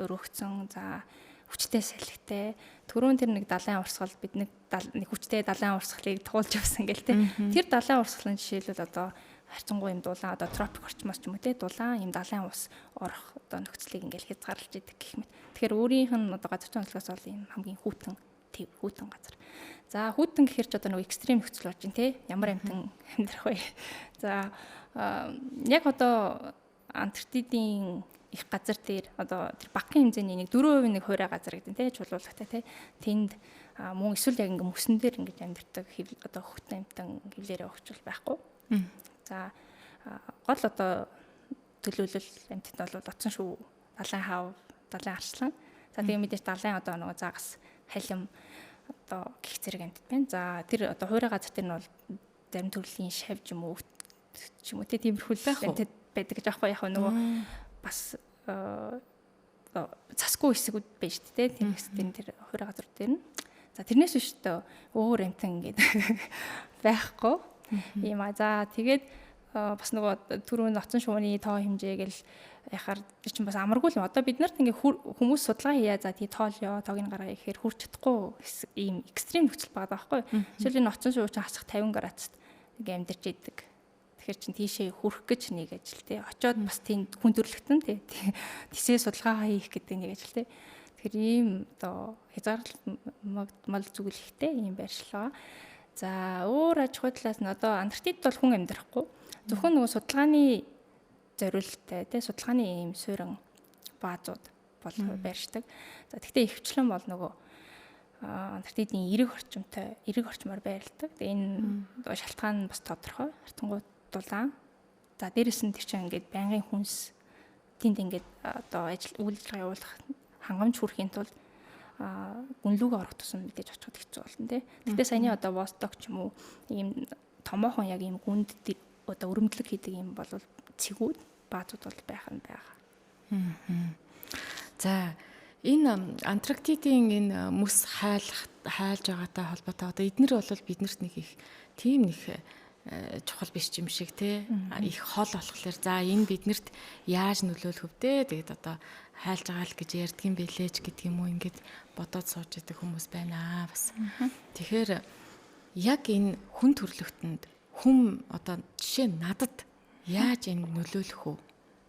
өргөгцөн за хүчтэй салхитай түрүүн тэр нэг далайн урсгал бид нэг хүчтэй далайн урсгалыг туулж явсан гэл те. Тэр далайн урсгалын жишээлбэл одоо харьцангуй юм дулаан одоо тропик орчмоос ч юм уу те дулаан юм далайн ус орох одоо нөхцөлийг ингээл хязгаарлаж идэг гэх мэт. Тэгэхээр өөрийнх нь одоо газар зүйн онцлогоос бол юм хамгийн хүйтэн газар. За хүйтэн гэхэр ч одоо нэг экстрим нөхцөл болж байна те. Ямар амтан амьдрах вэ? За яг одоо Антарктидын их газар дээр одоо тэр багахан хэмжээний нэг 4% нэг хуурай газар гэдэг тий чулуулагтай тий тэнд мөн эсвэл яг ингээ мөсөн дээр ингэж амьдэрдэг одоо хөхтэн амтан хөвлөрөө өгчл байхгүй. За гол одоо төлөвлөл амтнд бол утсан шүү далайн хав далайн арслан. За тэгээ мэдээж далайн одоо нөгөө загас халим одоо гих зэрэг амтд байна. За тэр одоо хуурай газар дээр нь бол зарим төрлийн шавж юм уу ч юм уу тиймэрхүү амтд байдаг гэж аахгүй яг нөгөө бас цасгүй хэсгүүд байж тээ тийм тэр хуурай газар дээр нь. За тэрнээс биш төө өөр амтан ингээд байхгүй юм а. За тэгээд бас нөгөө түрүүн ноцон шууны тоо хэмжээгэл яхаар тэр чинь бас амаргүй л. Одоо бид нарт ингээд хүмүүс судалгаа хийя за тий тоолё тоог нь гаргая гэхээр хүрч чадахгүй ийм экстрим нөхцөл байгаа байхгүй. Жишээлбэл ноцон шуу чинь хасах 50 градуст ингээд амьдарч идэг. Тэгэхээр чин тийшээ хүрэх гэж нэг ажил тий. Очоод бас тийм хүн төрлөختөн тий. Тийшээ судалгаа хийх гэдэг нэг ажил тий. Тэгэхээр ийм одоо хязгаарлалт зүгэлэхтэй ийм байршлага. За өөр аж ахуй талаас нь одоо Антарктид бол хүн амьдрахгүй. Зөвхөн нөгөө судалгааны зориулалттай тий судалгааны ийм суурин баазууд бол байршдаг. За тэгвэл ихвчлэн бол нөгөө Антарктидын эрэг орчмоор байрладаг. Тэгээ энэ шалтгаан нь бас тодорхой. Хартангуй дулаан. За дээрэс нь тэр чинь ингээд байнгын хүнс тэнд ингээд одоо үйл ажиллагаа явуулах хангамж хүрэхийн тулд гүнлүүгээ орох тусам мэдээж очиход хэцүү болно тий. Тэгтээ саяны одоо Восток ч юм уу ийм томоохон яг ийм гүнд одоо өрөмдлөг хийдэг юм бол цэгүүд баазууд бол байх нь байгаа. За энэ Антарктидын энэ мөс хайлж байгаатай холбоотой одоо эднэр бол биднэрт нэг их тийм нэг чухал биш юм шиг те их хол болохоор за энэ биднэрт яаж нөлөөлөх вдэ тэгээд одоо хайлж байгаа л гэж ярьдгийм бэлээч гэдэг юм уу ингээд бодоод сууж идэх хүмүүс байна бас. Тэгэхээр яг энэ хүн төрлөختөнд хүм одоо жишээ нь надад яаж энэ нөлөөлөх үү?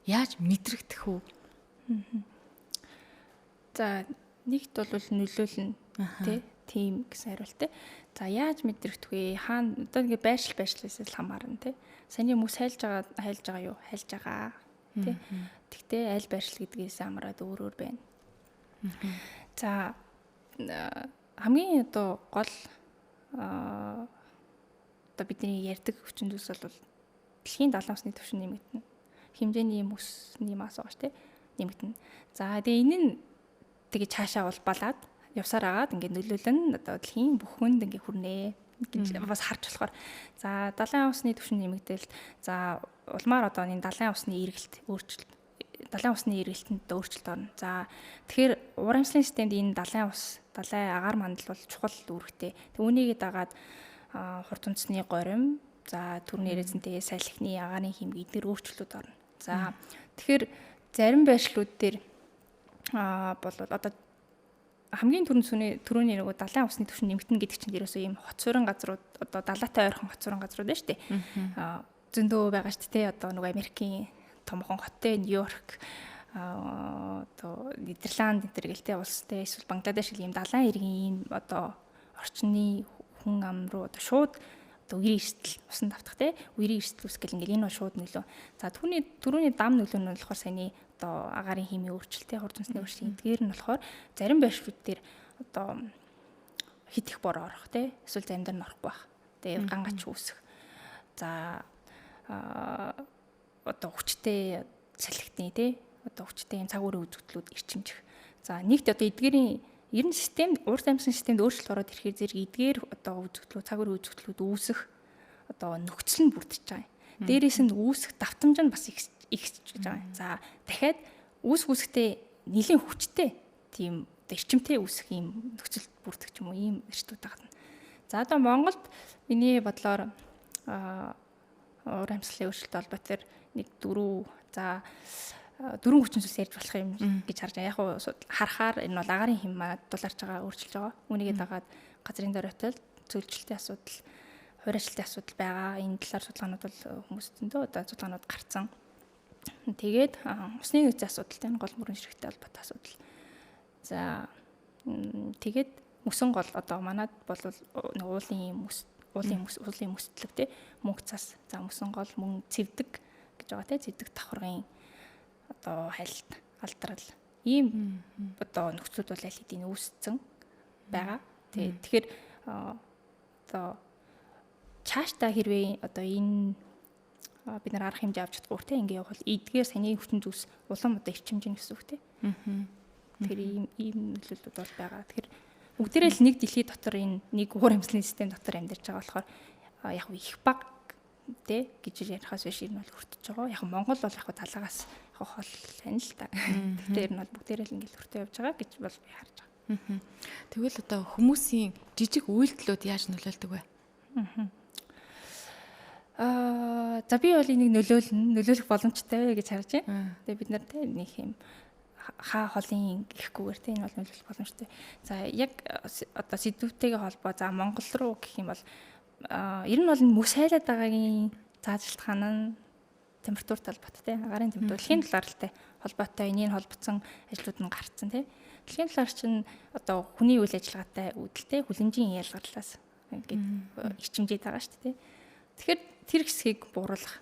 Яаж мэдрэгдэх үү? За нэгт бол нөлөөлнө тий тийм гэсэн хариулт. За яаж мэдрэгдэх вэ? Хаана одоо ингээ байршлаас л хамаарна тий. Саний хүмүүс хайлж байгаа юу? Хайлж байгаа тий. Тэгтээ аль байршил гэдгээс хамаарат өөр байна. За хамгийн одоо гол одоо бидний ярьдаг хүчин зүйлс бол дэлхийн 70 насны түвшин нэмэгдэнэ. Хэмжээний мөсний мас байгаа шүү дээ. Нэмэгдэнэ. За тэгээ энэ нь тэгээ цаашаа бол балаад явсаар агаад ингээд нөлөөлөн одоо дэлхийн бүх хүнд ингээд хүрнэ гэж бас харж болохоор за далайн усны түвшин нэмэгдээл за улмаар одоо энэ далайн усны эргэлт эргэлтэнд өөрчлөлт орно. За тэгэхээр уур амьсгалын системд энэ далайн агаар мандал бол чухал үүрэгтэй. Тэг үүнийг дагаад хурд үндэсний горим за түрний эзэнтэй салхины агаарын хэмжээ эдгээр өөрчлөлт орно. За тэгэхээр зарим байршлууд дээр бол одоо хамгийн түрүүний нөгөө далайн усны түвшин нэмэгдэнэ гэдэг чинь ерөөсөө ийм хоцорын газрууд одоо далайтай ойрхон хоцорын газрууд байна шүү дээ. Зөндөө байгаа шүү дээ. Одоо нөгөө Америкийн томхон хоттой Нью-Йорк одоо Нидерланд энэ гэлтэй улстай эсвэл Бангладеш гэх ийм далайн иргэн одоо орчны хүн ам руу одоо шууд одоо үерийн эрсдэл усан давтах те үерийн эрсдэл үүсгэл ингээл энэ бол шууд нөлөө. За түрүүний дам нөлөө нь болохоор саяны одоо агаарын химийн өөрчлөлттэй хурд үндэсний өөрчлөлт эдгээр нь болохоор зарим байршлууд дээр одоо хит их бор орох те эсвэл заримдаа нь орохгүй байх. Тэгээ гангач үүсэх. За одоо хүчтэй салхитны те одоо хүчтэй юм цаг үеийн үзэгдлүүд ирчимжих. За нэгт одоо эдгээрийн ер нь системд урд амьсгалын системд өөрчлөлт ороод ирэхээр зэрэг эдгээр одоо үзэгдлүүд цаг үеийн үзэгдлүүд үүсэх одоо нөхцөл нь бүрдэж байгаа. Дээрээс нь үүсэх давтамж нь бас ихсэж байгаа. За дахиад үүсэхдээ нэлийн хүчтэй тийм эрчимтэй үүсэх юм нөхцөл бүрдэх юм уу ийм эрсдүүд байгаа. За одоо Монголд миний бодлоор уур амьсгалын өөрчлөлт холбоотой нэг дөрвөн хүчин зүйлс ярьж болох юм гэж харж байгаа. Яг уу харахаар энэ бол агаарын хэм дулаарч байгаа өөрчилж байгаа. Үүнийгээ дагаад газрын дөрөтөл зөвлөлтийн асуудал, хувь ажилтны асуудал байгаа. Энэ талаар судалгаанууд бол хүмүүстэндээ одоо судалгаанууд гарцсан. Тэгээд усны нөөцийн асуудалтай гол мөрөн ширхэгтэй холбоотой асуудал. За тэгээд мөсөн гол одоо манад бол уулын мөстлөг те мөнгө цас. За мөсөн гол мөн цэвдэг гэж байгаа те цэвдэг давхаргын одоо хайлт алдрал ийм одоо нөхцөлд бол аль хэдийн үүссэн байгаа. Тэгэхээр одоо цаашдаа хэрвээ одоо энэ бид нар арга хэмжээ авч чадахгүй те ингээ явбал эдгээр саний хүчин зүйлс улам одоо ирчимжин гэсэн үг те. Тэгэхээр ийм нөлөөллүүд бол байгаа. Тэгэхээр бүгдээрээ л нэг дэлхий дотор энэ нэг уур амьсгалын систем дотор амьдарч байгаа болохоор яг их баг те гэж ярихаас биш энэ бол хүртэж байгаа. Яг Монгол бол яг талаагаас яг хол байна л та. Тэр нь бол бүгдээрээ л ингээл хүртээ явж байгаа гэж бол би харж байгаа. Тэгвэл одоо хүмүүсийн жижиг үйлдэлүүд яаж нөлөөлдөг вэ? За би бол энийг нөлөөлөх боломжтой гэж харж байна. Тэгээ бид нар те нэг юм хаа холын гэхгүйгээр те энэ бол нөлөөлөх боломжтой. За яг одоо сэдвүүтэйгээ холбоо за Монгол руу гэх юм бол ер нь бол мөс хайлаад байгаагийн зааж шалтгаан нь температуртай холбоотой те агарын температур дэлхийн талаартай холбоотой энэний холбогдсон ажлууд нь гарцсан те. Дэлхийн талаар чинь одоо хүний үйл ажиллагаатай үүдэлтэй хүлэмжийн ялгарлаас ингээд ичимжээд байгаа шүү дээ. Тэгэхээр тэр хэсгийг бууруулах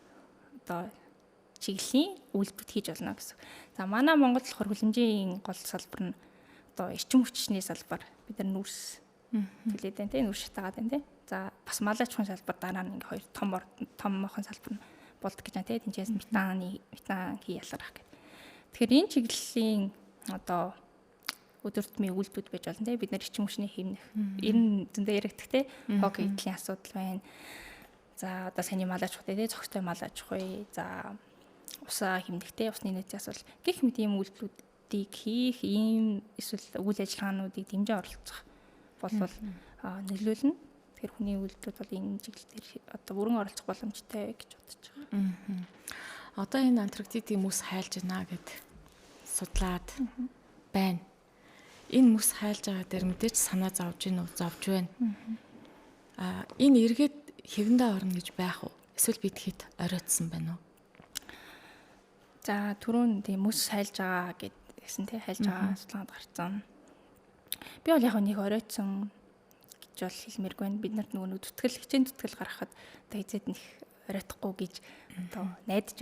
одоо чиглэлийн үйлдэлүүд хийж болно гэсэн. За манай Монгол болохоор хүлэмжийн гол салбар нь одоо эрчим хүчний салбар бид нар нүрс төлөөд байна те нүрс шатаагаад байна те. За бас малайч хүн салбар дараа нь ингээ хоёр том мохон салбар нь болд гэж байна те. Тинчээс метан хий ялгарах гэдэг. Тэгэхээр энэ чиглэлийн одоо өдөр тутмын үйлдэлүүд байж болно те. Бид нар эрчим хүчний хэмнэх ер нь зөндөө яригдах те. Хог эдлийн асуудал байна. За одоо саний мал аж ахуй те цогцтой мал аж ахуй. За усаа хэмнэхтэй усны нөөцөөс бол гэх мэт ийм үйлдэлүүдийг хийх, ийм эсвэл үйл ажиллагаануудыг дэмжиж оролцох болвол нөлөөлнө. Тэгэхээр хүний үйлдэлүүд бол энэ чиглэлээр одоо бүрэн оролцох боломжтой гэж бодож байгаа. Одоо энэ Антарктидын мөс хайлж байна гэд судлаад байна. Энэ мөс хайлж байгаа дээр мэдээж санаа зовж байна. Энэ эргээд хэвэндээ орно гэж байх уу? Эсвэл бид хэд оройтсан байна уу? За түрүүн тийм мөс хайлж байгаа гэсэн тий хайлж байгаа судалгаанд гарсан. Би бол яг нэг оройтсан гэж бол хэлмээргүй байна. Бид нарт нөгөө хичээн зүтгэл гаргахад одоо хизээд нэг оройтхгүй гэж одоо найдаж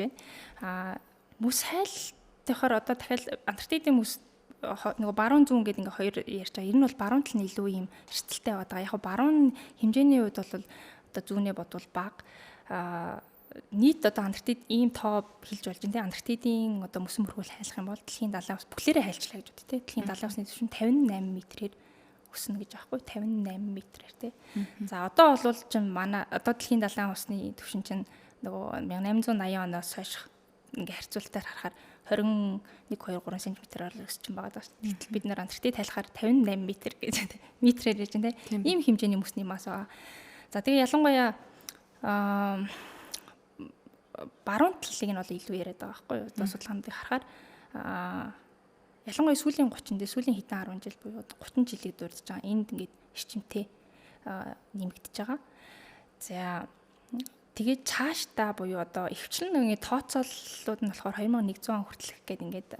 байна. Мөс хайлтайхаар одоо дахиад Антарктидын мөс нөгөө баруун зүүн гэдэг ингээ хоёр ярьж байгаа. Энэ нь бол баруун тал нь илүү юм эрсдэлтэй байдаг. Яг баруун хэмжээний үед бол одоо зүүнээ бодвол бага. Нийт одоо Антарктид ийм тоо хэлж болж байна. Антарктидын одоо мөсөн мөрхөл хайлах юм бол дэлхийн далайн ус бүхлээрээ хайлчлаа гэж бодъё те. Дэлхийн далайн усны түвшин 58 метрээр өснө гэж аахгүй 58 метрээр те. За одоо бол чинь манай одоо дэлхийн далайн усны түвшин чинь нөгөө 1880 оноос хойш ингээ харьцуултаар харахаар 21 2 3 см-аар өсч байгаа даа. Гэтэл бид нар Антарктид хайлахаар 58 метр гэж метрээр ярьж байна те. Ийм хэмжээний мөсний мас байгаа. За тэгээ ялангуяа баруун талыг нь бол илүү яриад байгаа байхгүй юу? Одоо судалгаануудыг харахаар ялангуяа сүүлийн 30 сүүлийн хэдэн 10 жил буюу 30 жилийг дурдж байгаа. Энд ингээд эрчимтэй нэмэгдэж байгаа. За тэгээд цаашдаа буюу одоо ихвчлэн ингээд тооцооллууд нь болохоор 2100 он хүртэлх гээд ингээд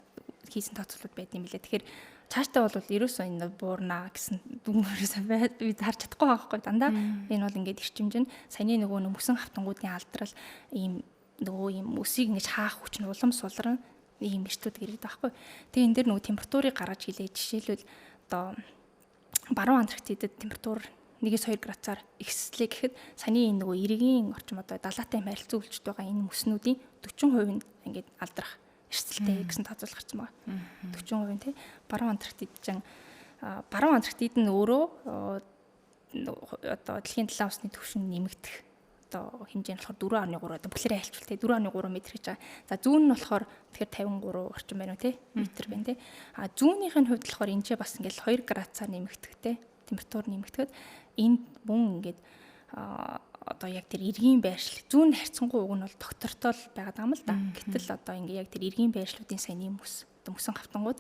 хийсэн тооцоолууд байд юм билээ. Тэгэхээр цаашдаа бол ерөөсөө энэ буурна гэсэн дүнмээрээс бид харж чадахгүй байгаа байхгүй дандаа. Энэ бол ингээд эрчимж нь саяны нөгөө мөсөн хавтангуудын алдрал ийм нөгөө ийм өсийг ингэж хаах хүч нь улам сулран ийм эрчтүүд гэрээд байгаа байхгүй. Тэгээ энэ дээр нөгөө температурыг гаргаж хэлээ. Жишээлбэл одоо баруун Антарктидад температур 1-2 градусаар ихслээ гэхэд саяны энэ нөгөө эргийн орчим одоо далайтай харилцан үйлчд байгаа энэ мөснүүдийн 40% нь ингээд алдрах эрсдэлтэй гэсэн тооцоол гарсан байгаа. 40% тий. Баруун Антарктид нь өөрөө одоо дэлхийн далайн усны түвшин нэмэгдэх одоо хэмжээ нь болохоор 4.3 одоо бүхлээрээ айлчвал тий 4.3 метр гэж байгаа. За зүүн нь болохоор тэгэхээр 53 орчим байна уу тий метр байна тий. Зүүнийхэн хувьд болохоор энэ ч бас ингээд 2 градусаар нэмэгдэх тий температур нэмэгдэхэд энд мөн ингээд одоо яг тэр эргийн байршил зүүн харьцангуй уг нь бол доктортой л байгаад байгаа юм л да. Гэтэл одоо ингээ яг тэр эргийн байршлуудын саяны мөс одоо мөсөн хавтангууд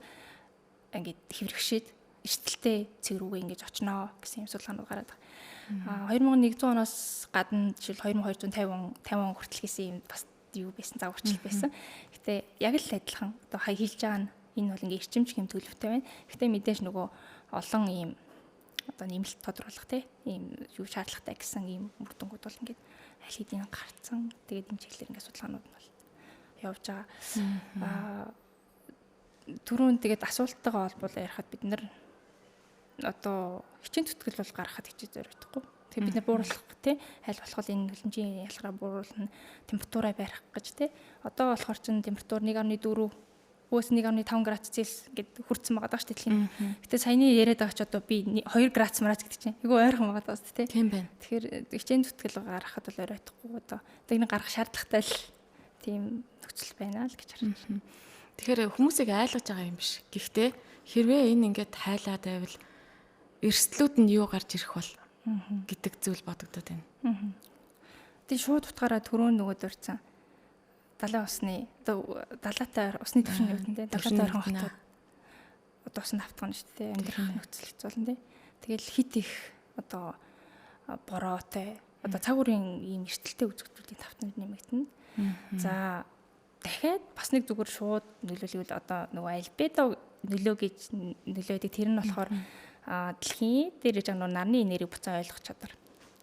ингээд хэврэгшээд эрсдэлтэй цэг рүүгээ ингэж очноо гэсэн юм судалгаанууд гараад байгаа. 2100 оноос гадна жишээл 2250 он хүртэл хийсэн юм бас юу байсан загварчил байсан. Гэтэ яг л адилхан одоо хэлж байгаа нь энэ бол ингээ эрчимч хэм төлөвтэй байна. Гэтэ мэдээж нөгөө олон ийм одоо нэмэлт тодруулах тийм юу шаардлагатай гэсэн ийм үр дүнгууд бол ингээд аль хэдийн гарцсан. Тэгээд энэ чиглэлээр ингээд судалгаанууд нь бол явж байгаа. Түрүүн тэгээд асуулттайгаа холбоолоо ярихад бид нар одоо хичээн зүтгэл бол гаргахад хичээж зориудахгүй. Тэгээд бид нар бууруулах тий аль болох энэ хөлмжийн ялгараа бууруулна, температураа барих гэж тий. Одоо болохоор чин температур 1.4 өөс 1.5 градус Цельс гэд хүрсэн байгаа даа шүү дээ. Гэтэ саяны яриад байгаа ч одоо би 2 градус мараас гэдэг чинь. Айгу ойрхон байгаа даа шүү дээ. Тийм байна. Тэгэхээр хичээн зүтгэл гаргахад бол оройтхгүй одоо. Тэгний гарах шаардлагатай л тийм нөхцөл байна л гэж харж байна. Тэгэхээр хүмүүсийг айлгаж байгаа юм биш. Гэхдээ хэрвээ энэ ингээд хайлаад байвал эрсдлүүд нь юу гарч ирэх бол гэдэг зүйл бодогдод байна. Тэгээ шууд утгаараа түрүүн нөгөө дурдсан далайн усны одоо далайтай усны түвшин юу гэдэг нь далайтай орхон хотод одоо усны хавтгана шүү дээ. Амьдрах нөхцөл хэцүүлэн дээ. Тэгэл хит их одоо бороотой одоо цаг үеийн ийм эрсдэлтэй үзэгдлүүдийн тавтанд нэмэгдэнэ. За дахиад бас нэг зүгээр шууд нөлөөлөл одоо нөгөө альбедо нөлөө гэж нөлөөдөг. Тэр нь болохоор дэлхийн дээр яг нарны энерги буцаа ойлгох чадвар.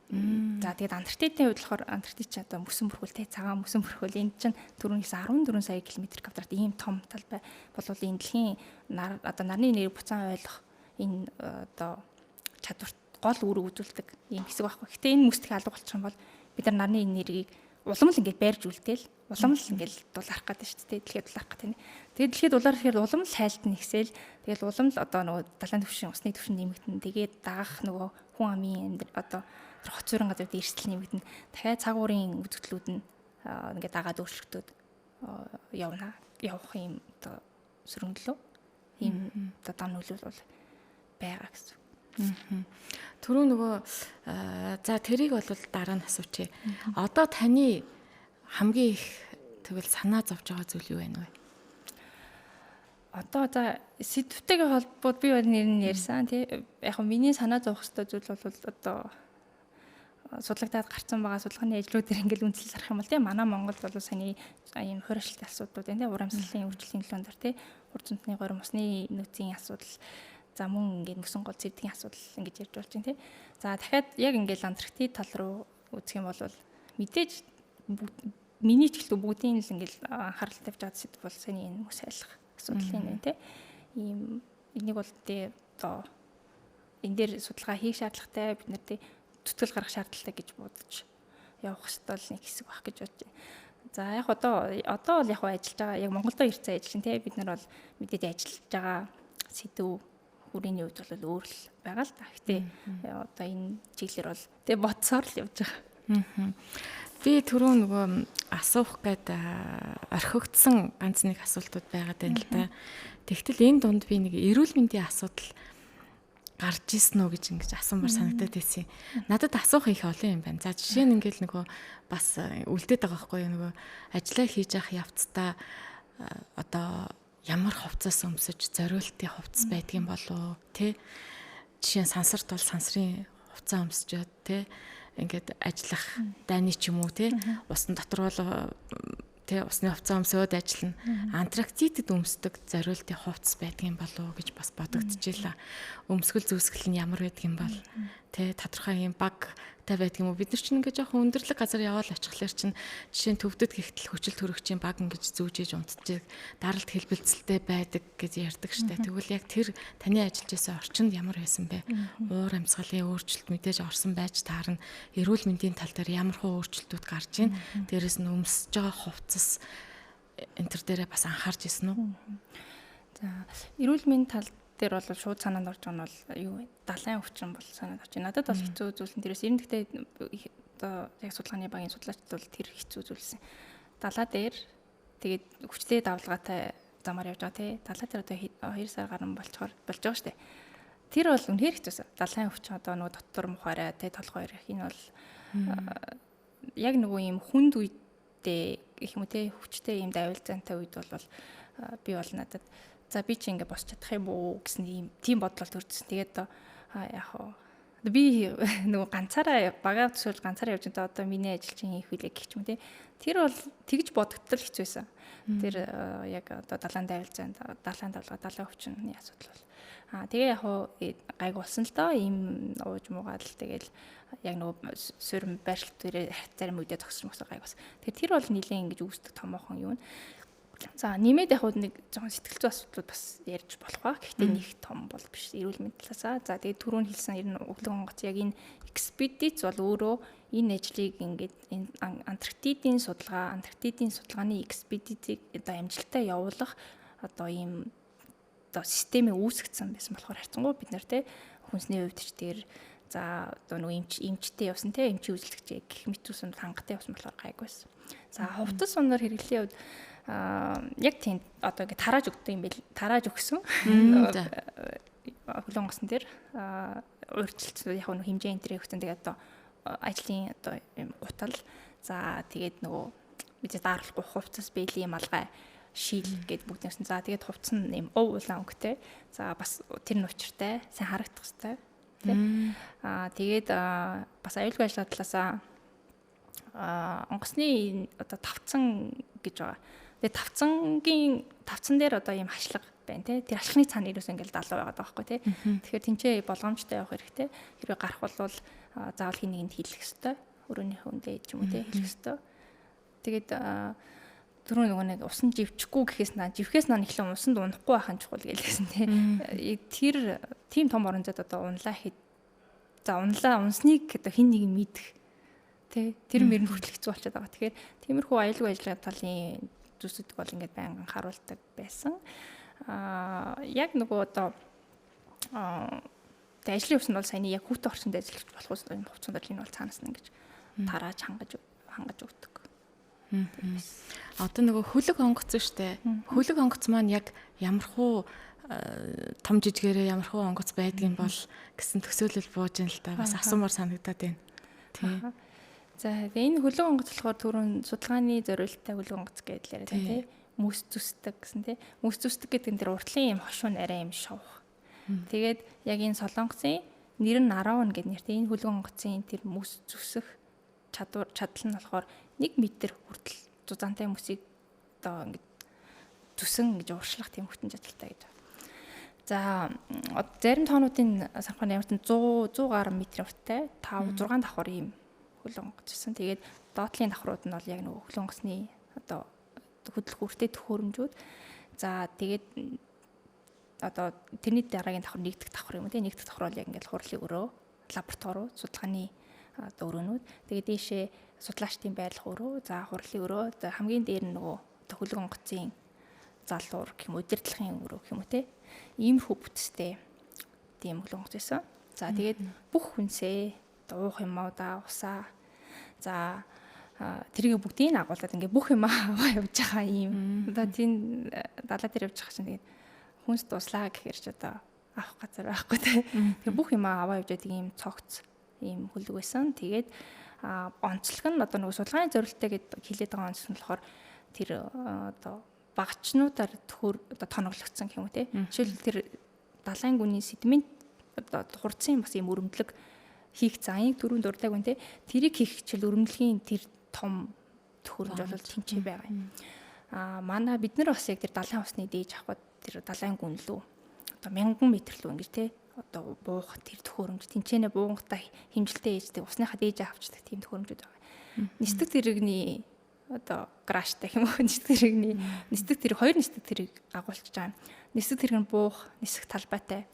За тэгээд Антарктидын хувьд болохоор Антарктид ч одоо мөсөн бүрхүүлтэй цагаан мөсөн бүрхүүл энэ чинь түрүүнээс 14 сая км2-т ийм том талбай болвол энэ дэлхийн одоо нарны энерги буцаан ойлгох энэ одоо чадварт гол үүрэг үзүүлдэг ийм хэсэг байхгүй. Гэтэ энэ мөстийг алга болчих юм бол бид нар нарны энергийг улам л ингээд байрж үлдээл улам л ингээд дулаарах гэдэг шүү дээ. Дэлхийд дулаарах гэдэг. Тэгээд дэлхийд дулаарах гэхээр улам л хайлтна ихсэл тэгээд улам л одоо нөгөө далайн түвшин усны түвшин нэмэгдэн тэгээд дагах нөгөө хүн амын одоо хоцорын газар эрсдэл нэмэгдэн дахиад цаг уурын үзэгдлүүд нь ингээд дагаад өөрчлөгдөд явах юм одоо сөрөнгөлөө ийм одоо дан нөлөөл бол байгаа гэсэн. Түрүү нөгөө за тэрийг бол дараа нь асуучих. Одоо таны хамгийн их тэгвэл санаа зовж байгаа зүйл юу вэ? Одоо за сэдвтэйгээ холбоод би бол нэр нь ярьсан тий. Яг миний санаа зовх ёстой зүйл бол одоо судлагдаад гарсан байгаа судалгааны ажлуудаар ингээл үндэслэл зарах юм бол тий. Манай Монголд бол саний ийм хуурайлтын асуудлууд байна тий. Урамсгалын үржилтийн төлөөндөр тий. Ур зөнтний горим усны нөөцийн асуудал. За мөн ингээд мөсөн гол зэвдгийн асуудал ингэж ярьж болж байна тий. За дахиад яг ингээд Антарктид тал руу үзэх юм бол мэдээж миний ч гэлтүү бүгдийн л ингээд анхаарал тавьж байгаа сэдв бол саний энэ мөс айлах асуудал юм байна тий. Ийм энийг бол тий одоо энэ дээр судалгаа хийх шаардлагатай бид нар тий зүтгэл гаргах шаардлагатай гэж бодож явах ёстой л нэг хэсэг байх гэж бодож байна. За яг одоо бол яг ажиллаж байгаа яг Монголдо ирсэн ажил тий бид нар бол мэдээж ажиллаж байгаа сэдв хүрээний үед бол өөр л байгаа л та. Гэтэ одоо энэ чиглэлээр бол тэг бодсоор л явж байгаа. Би түрүү нөгөө асуух гээд орхигдсон ганц нэг асуултууд байгаад байна л да. Тэгтэл энэ дунд би нэг эрүүл мэндийн асуудал гарч ирсэн үү гэж ингэж асуумар санагдаад байсан. Надад асуух их олон юм байна. За жишээ нь ингээл нөгөө бас үлдээд байгаа байхгүй юу нөгөө ажиллаа хийж явах явцдаа одоо ямар хувцас өмсөж зориултын хувцас байдгийн болов тий. Жишээ нь сансарт бол сансрын хувцас өмсчихэд тий ингээд ажиллах дайны ч юм уу тий усны дотор бол тий усны хувцас өмсөөд ажиллана. Антарктидэд өмсдөг зориултын хувцас байдгийн болов гэж бас бодогдчихлаа. Өмсгөл зүүсгэл нь ямар байдгийн бол тий тодорхой юм баг байдгийн юм уу бид нар чинь ингээд жоохон өндөрлөг газар яваал очихлаар чинь жишээ нь төвдөд гихтэл хүчил төрөгчийн баг ингэж зүүжиж унтчих даралт хэлбэлцэлтэй байдаг гэж ярьдаг штэ. Тэгвэл яг тэр таны ажиллаж байсан орчинд ямар байсан бэ? Уур амьсгалын өөрчлөлт мэдээж орсон байж таарна. Эрүүл мэндийн тал дээр ямар хөө өөрчлөлтүүд гарч ийн. Дээрээс нь өмсөж байгаа хувцас энэ төр дээрээ бас анхаарч ирсэн үү? За эрүүл мэндийн тал дээр бол шууд санаанд орж байгаа нь бол юу вэ? Далайн өвчин бол санаанд орж байна. Надад бол хэцүү зүйлсэн дээрээс ер нь гэхдээ одоо яг судалгааны багийн судлаачид бол тэр хэцүү зүйлсэн. Далаа дээр тэгээд хүчтэй давлгаатай замаар явж байгаа тий. Далаа дээр одоо 2 сар гарсан болж байгаа шүү дээ. Тэр бол үнэхээр хэцүүсэн. Далайн өвчин одоо нөгөө дотор мухаарай тий толгой ирэх энэ бол яг нөгөө юм хүнд үедээ гэх юм уу тий хүчтэй юм давил зантай үед бол би бол надад за би чи ингэ босч чадах юм уу гэсэн тийм бодлол төрсөн. Тэгээд яг би нөгөө ганцаараа багаа төсөөлж ганцаараа явж байгаа одоо миний ажил чинь хийх үлээ гэх юм тий. Тэр бол тэгж бодогдтол хэцүүсэн. Тэр яг одоо далайн давилзаанд далайн давлгаа далайн өвчнөний асуудал бол тэгээ яг гайг болсон л доо ийм ууж муугаал тэгэл яг нөгөө сөрм байршлт дээр зарим үедээ зогсож гайг бас. Тэгэхээр тэр бол нэлээд ингэж үүсдэг томоохон юм. За нэмээд яг нэг жоохон сэтгэл зүйн асуудлууд бас ярьж болох ба. Гэхдээ нэг том бол биш. Эрүүл мэндийн талаасаа. За тэгээд түрүүн хэлсэн ер нь өглөө онгоц яг энэ экспедиц бол өөрөө энэ ажлыг ингээд энэ Антарктидын судалгааны экспедицийг одоо амжилттай явуулах одоо ийм одоо системээ үүсгэсэн байсан болохоор харцангуй бид нар те хүнсний хувьд ч тэр за одоо нөгөө эмчтэй явсан те эмчийн үзэлцэгч гэх мэт үсэнд хангалттай явсан болохоор гайгүйсэн. За хувцас унаар хэрэглэлийн хувьд яг тийм одоо ингэ тарааж өгдөг юм байл. Тарааж өгсөн. Өглөө онгоцон дээр урьдчилсан яг нэг хэмжээ энэ төр өгсөн. Тэгээд одоо ажлын одоо юм гутал. За тэгээд нөгөө мэдээ дааруулахгүй хувцас бэлийн малгай шил гэд бүгднээс. За тэгээд хувцас нь юм улаан өнгөтэй. За бас тэр нь учиртай, сайн харагдах хэрэгтэй. Тэгээд бас аюулгүй ажлын талаасаа онгоцны одоо тавцан гэж байгаа. Тэгээ тавцан дээр одоо ийм хашлага байна тий. Тэр хашлганы цаана ерөөсөө ингээл далуу байгаад байгаа байхгүй тий. Тэгэхээр тэнцээ болгоомжтой явах хэрэгтэй. Хэрвээ гарах бол заавал хин нэгэнд хийлэх ёстой. Өрөөнийхөө үндэ ч юм уу тий хийлэх ёстой. Тэгээд түрүү нөгөө нэг усан живчихгүй гэхээс эхлэн усанд унахгүй байх нь чухал гэлээсэн тий. Тэр тийм том орон зайд одоо унлаа унсныг одоо хин нэг мэдэх тий. Тэр мөрөнд хүртэл хэцүү болчиход байгаа. Тэгэхээр тиймэрхүү аюулгүй ажиллагаа талын зүйлсүүд бол ингээд байнган харуулдаг байсан. Яг нөгөө одоо ажлын хувьд нь бол саяны яг хүүтэй орчинд ажиллаж болох юм хувцсанд энэ бол цаанаас нь ингэж тарааж хангаж өгдөг. Одоо нөгөө хөлөг онгоц штэ. Хөлөг онгоц маань яг ямархуу том жижигээрээ ямархуу онгоц байдгийн бол гэсэн төсөөлөл бууж ин л та бас асуумар санагдаад байна. Тийм. За энэ хөлөг онгоц болохоор түрүүн судалгааны зориулттай хөлөг онгоц гэдэл яриад байна тий. Мөс зүсдэг гэсэн тий. Мөс зүсдэг гэдэг нь тэр уртлын юм хошуу арай юм шовх. Тэгээд яг энэ солонгоцын нэр нь 10 гэдэг нэртэй энэ хөлөг онгоцын тэр мөс зүсэх чадал нь болохоор 1 м хүртэл зузаантай мөсийг одоо ингэ зүсэн гэж ууршлах тийм хөтөн чадaltaй гэж. За зарим тоонуудын санхүүний ямар ч 100 гаруй метрийн урттай 5 6 давхар ийм хөлөг онгоц гэсэн. Тэгээд доотлын давхрууд нь бол яг нөгөө хөлөг онгоцны одоо хөдөлгөх үртэй төхөөрөмжүүд. За тэгээд одоо тэрний дараагийн давхар нэгдэх давхар юм уу те нэгдэх давхар бол яг ингээд хурлын өрөө лаборатори судалгааны одоо өрөөнүүд тэгээд дээшээ судлаачдын байрлах өрөө за хурлын өрөө за хамгийн дээр нь нөгөө одоо хөлөг онгоцын залуур гэх юм уу удирдлагын өрөө гэх юм уу те иймэрхүү бүтцтэй тийм хөлөг онгоц байсан. За тэгээд бүх хүнсээ одоо уух юм уу да усаа за тэрийг бүгдийг агуулад ингээд бүх юм аваа явж байгаа юм. Одоо тийм далаа дээр явж байгаа чинь тэгээд хүнс дуслаа гэхээр ч одоо авах газар байхгүй те. Тэгээ бүх юм аваа явж байгаа ийм цогц ийм хөлөг байсан. Тэгээд онцлог нь одоо нөгөө судалгааны зорилттой гэдээ хэлээд байгаа онцлог нь болохоор тэр одоо багчнуудаар төхөр одоо тоноглогдсон гэх юм уу те. Жишээл тэр далайн гүний сэдмийн одоо хурцын бас ийм өрөмдлөг хийх заяаг түрүүнд дурдаг байна те. Тэрийг хийх хичээл өрөмдлөгийн тэр том төхөөрөмж бол тэнцээ байгаа юм. Манай бид нар бас яг тэр далайн усны дээж авахд тэр далайн гүн лүү одоо 1000 м лүү ингэж те одоо буух тэр төхөөрөмж тэнцэнэ буунгатаа хэмжилттэй ээждэг усныхаа дээж авчдаг тийм төхөөрөмжүүд байгаа. Нисдэг тэрэгний одоо краштай юм уу нисдэг тэрэгний нисдэг тэрэг хоёр нисдэг тэрэг агуулж байгаа. Нисдэг тэрэг нь буух нисэх талбайтай.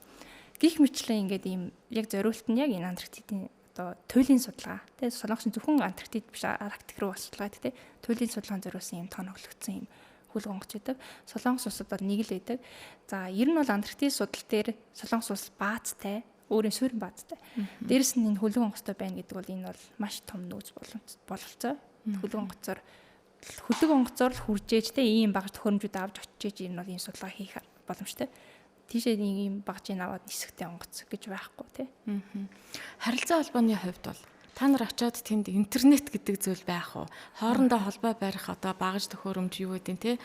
Гих мэтлэн ингээд ийм яг зориулт нь яг энэ Антарктидын одоо туйлын судалгаа тий солонгосын зөвхөн Антарктид биш Арктик руу бас судалгаа тий туйлын судалгаанд зориулсан юм тоноглогдсон юм хөлөг онгоц байдаг. Солонгос улсад бол нэг л байдаг. За ер нь бол Антарктид судал дээр солонгос улс баазтай өөрийн суурин баазтай. Дээрэс нь энэ хөлөг онгоцтой байна гэдэг бол энэ бол маш том нөөц бололцоо. Хөлөг онгоцоор л хүржээж тий ийм баг төхөөрөмжүүд авч очиж энэ бол энэ судалгаа хийх боломжтой. Тийшээ нэг юм багжийг аваад нисэхтэй онгоц гэж байхгүй тий. Харилцаа холбооны хувьд бол та нар очиод тэнд интернет гэдэг зүйл байх уу? Хоорондоо холбоо барих одоо багаж төхөөрөмж юу гэдэг нь тий?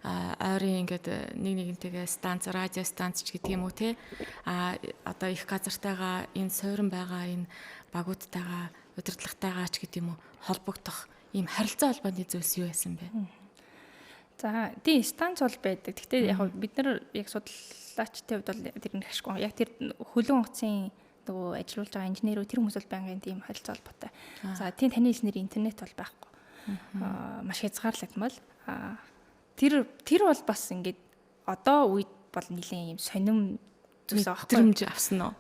Ойрын ингээд нэгнтэйгээ станц, радио станц ч гэдэг юм уу тий? Одоо их газартайгаа энэ суурин байгаа энэ багуудтайгаа удирдлагатайгаа ч гэдэг юм уу холбогдох ийм харилцаа холбооны зүйлс юу байсан бэ? За тий станц бол байдаг. Гэхдээ яг бид нар яг судлаачтай хувьд бол тэр нэг ашгүй. Яг тэр хөлөг онгоцын нөгөө ажиллуулж байгаа инженерүүд тэр хүмүүс бол байнгын тийм харилцаа холбоотой. За тийм таны хэлснээр интернет бол байхгүй. Маш хязгаарлагмал. Тэр бол бас ингээд одоо үед бол нэлээд юм сонирм зүйлс авах авсан уу?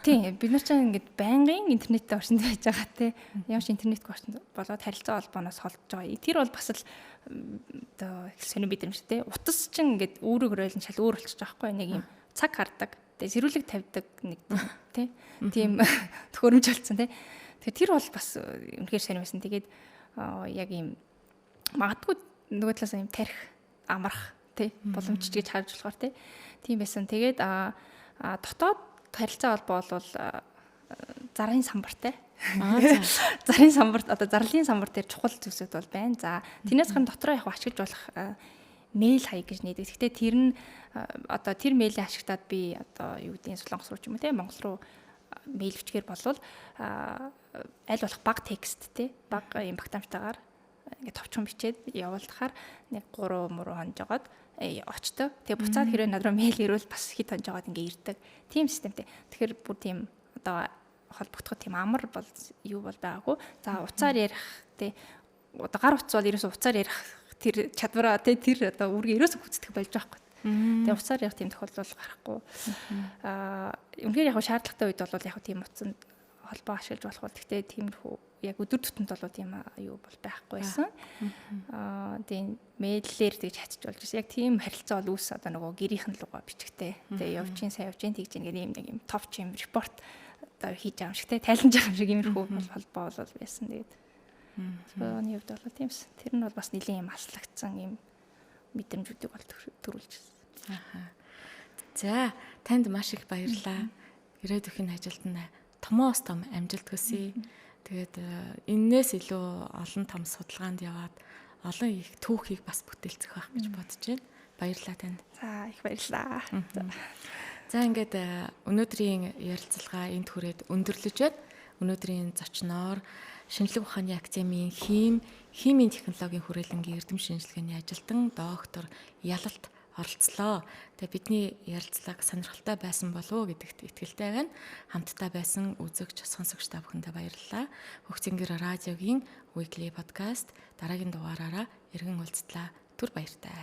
Тийм бид нар ч ингээд байнгын интернеттэй оршинд байж байгаа те. Ямар ч интернетгүй оршинд болоод харилцаа холбооноос холдож байгаа. Тэр бол бас л оо сонирм бид юм шиг те. Утас ч ингээд өөрөөр хөрөөлн шал өөр болчих жоохгүй нэг юм цаг хардаг. Тэгээ зэрүүлэг тавьдаг нэг те. Тийм төхөөрөмж болцсон те. Тэгэхээр тэр бол бас үнэхээр сонирмсан. Тэгээд яг юм магадгүй нөгөө талаас юм тарих амрах те боломж гэж харж болохоор те. Тийм байсан. Тэгээд дотоод харилцаа холбоо бол зарын самбартай. Зарын самбарт одоо зарлын самбар дээр чухал зүйлсүүд бол байна. За тэрнээс гэн дотроо яг ашиглаж болох мэйл хаяг гэж нээдэг. Гэхдээ тэр нь одоо тэр мэйлийг ашиглаад би одоо юу гэдгийг солонгос руу ч юм уу те Монгол руу мэйл бичгээр болвол аль болох баг текст те баг юм багтаамжтайгаар ингээд товчхон бичээд явуулахаар нэг 3 муруу хонж жагаад очдог. Тэгээ буцаад хэрэг над руу мэйл ирвэл бас хит хонж жагаад ингээд ирдэг. Тим системтэй. Тэгэхээр бүр тийм одоо холбогдоход тийм амар бол юу бол байгаагүй. За уцаар ярих те одоо гар утас бол ерөөсөө уцаар ярих тэр чадвараа те тэр одоо үргээ ерөөсөө гүйцэтгэх болж байгаа байхгүй. Тэгээ уцаар ярих тийм тохиолдол гарахгүй. Үнэхээр яг шаардлагатай үед бол яг тийм утсанд холбоо ашиглаж болох бол гэхдээ тиймэрхүү яг өдөр тутамд бол тийм юу бол байхгүй байсан. Тийм мэйлээр тэгж хатж болж байсан. Яг тийм харилцаа бол үүс одоо нөгөө гэрийнхэн лугаа бичгтэй. Тэгээ явж гин сайн явж гин тэгж ингээд юм нэг юм товч юм репорт одоо хийж байгаа юм шиг те тайлбарж байгаа юм шиг иймэрхүү холбоо бол байсан. Тэгээд Оны хувьд бол тиймс. Тэр нь бол бас нэлийн юм аслагдсан юм мэдрэмжүүдийг бол төрүүлж байна. За, танд маш их баярлалаа. Ирээдүйн ажилд нь томоос том амжилт хүсье. Тэгээд энээс илүү олон том судалгаанд яваад олон их түүхийг бас бүтээлцэх байх гэж бодож байна. Баярлалаа танд. За, их баярлалаа. За ингээд өнөөдрийн ярилцлага энд хүрээд өндөрлөж байна. Өнөөдрийн зочноор Шинжлэх ухааны академийн химийн технологийн хүрээлэнгийн эрдэм шинжилгээний ажилтан доктор Ялалт оролцлоо. Тэгээ бидний ярилцлага сонирхолтой байсан болов уу гэдэгт итгэлтэй байна. Хамтдаа байсан үзэгч, сонсогч та бүхэндээ баярлалаа. Хөгцөнгөр радиогийн Weekly podcast дараагийн дугаараараа эргэн уулзтлаа. Түр баяртай.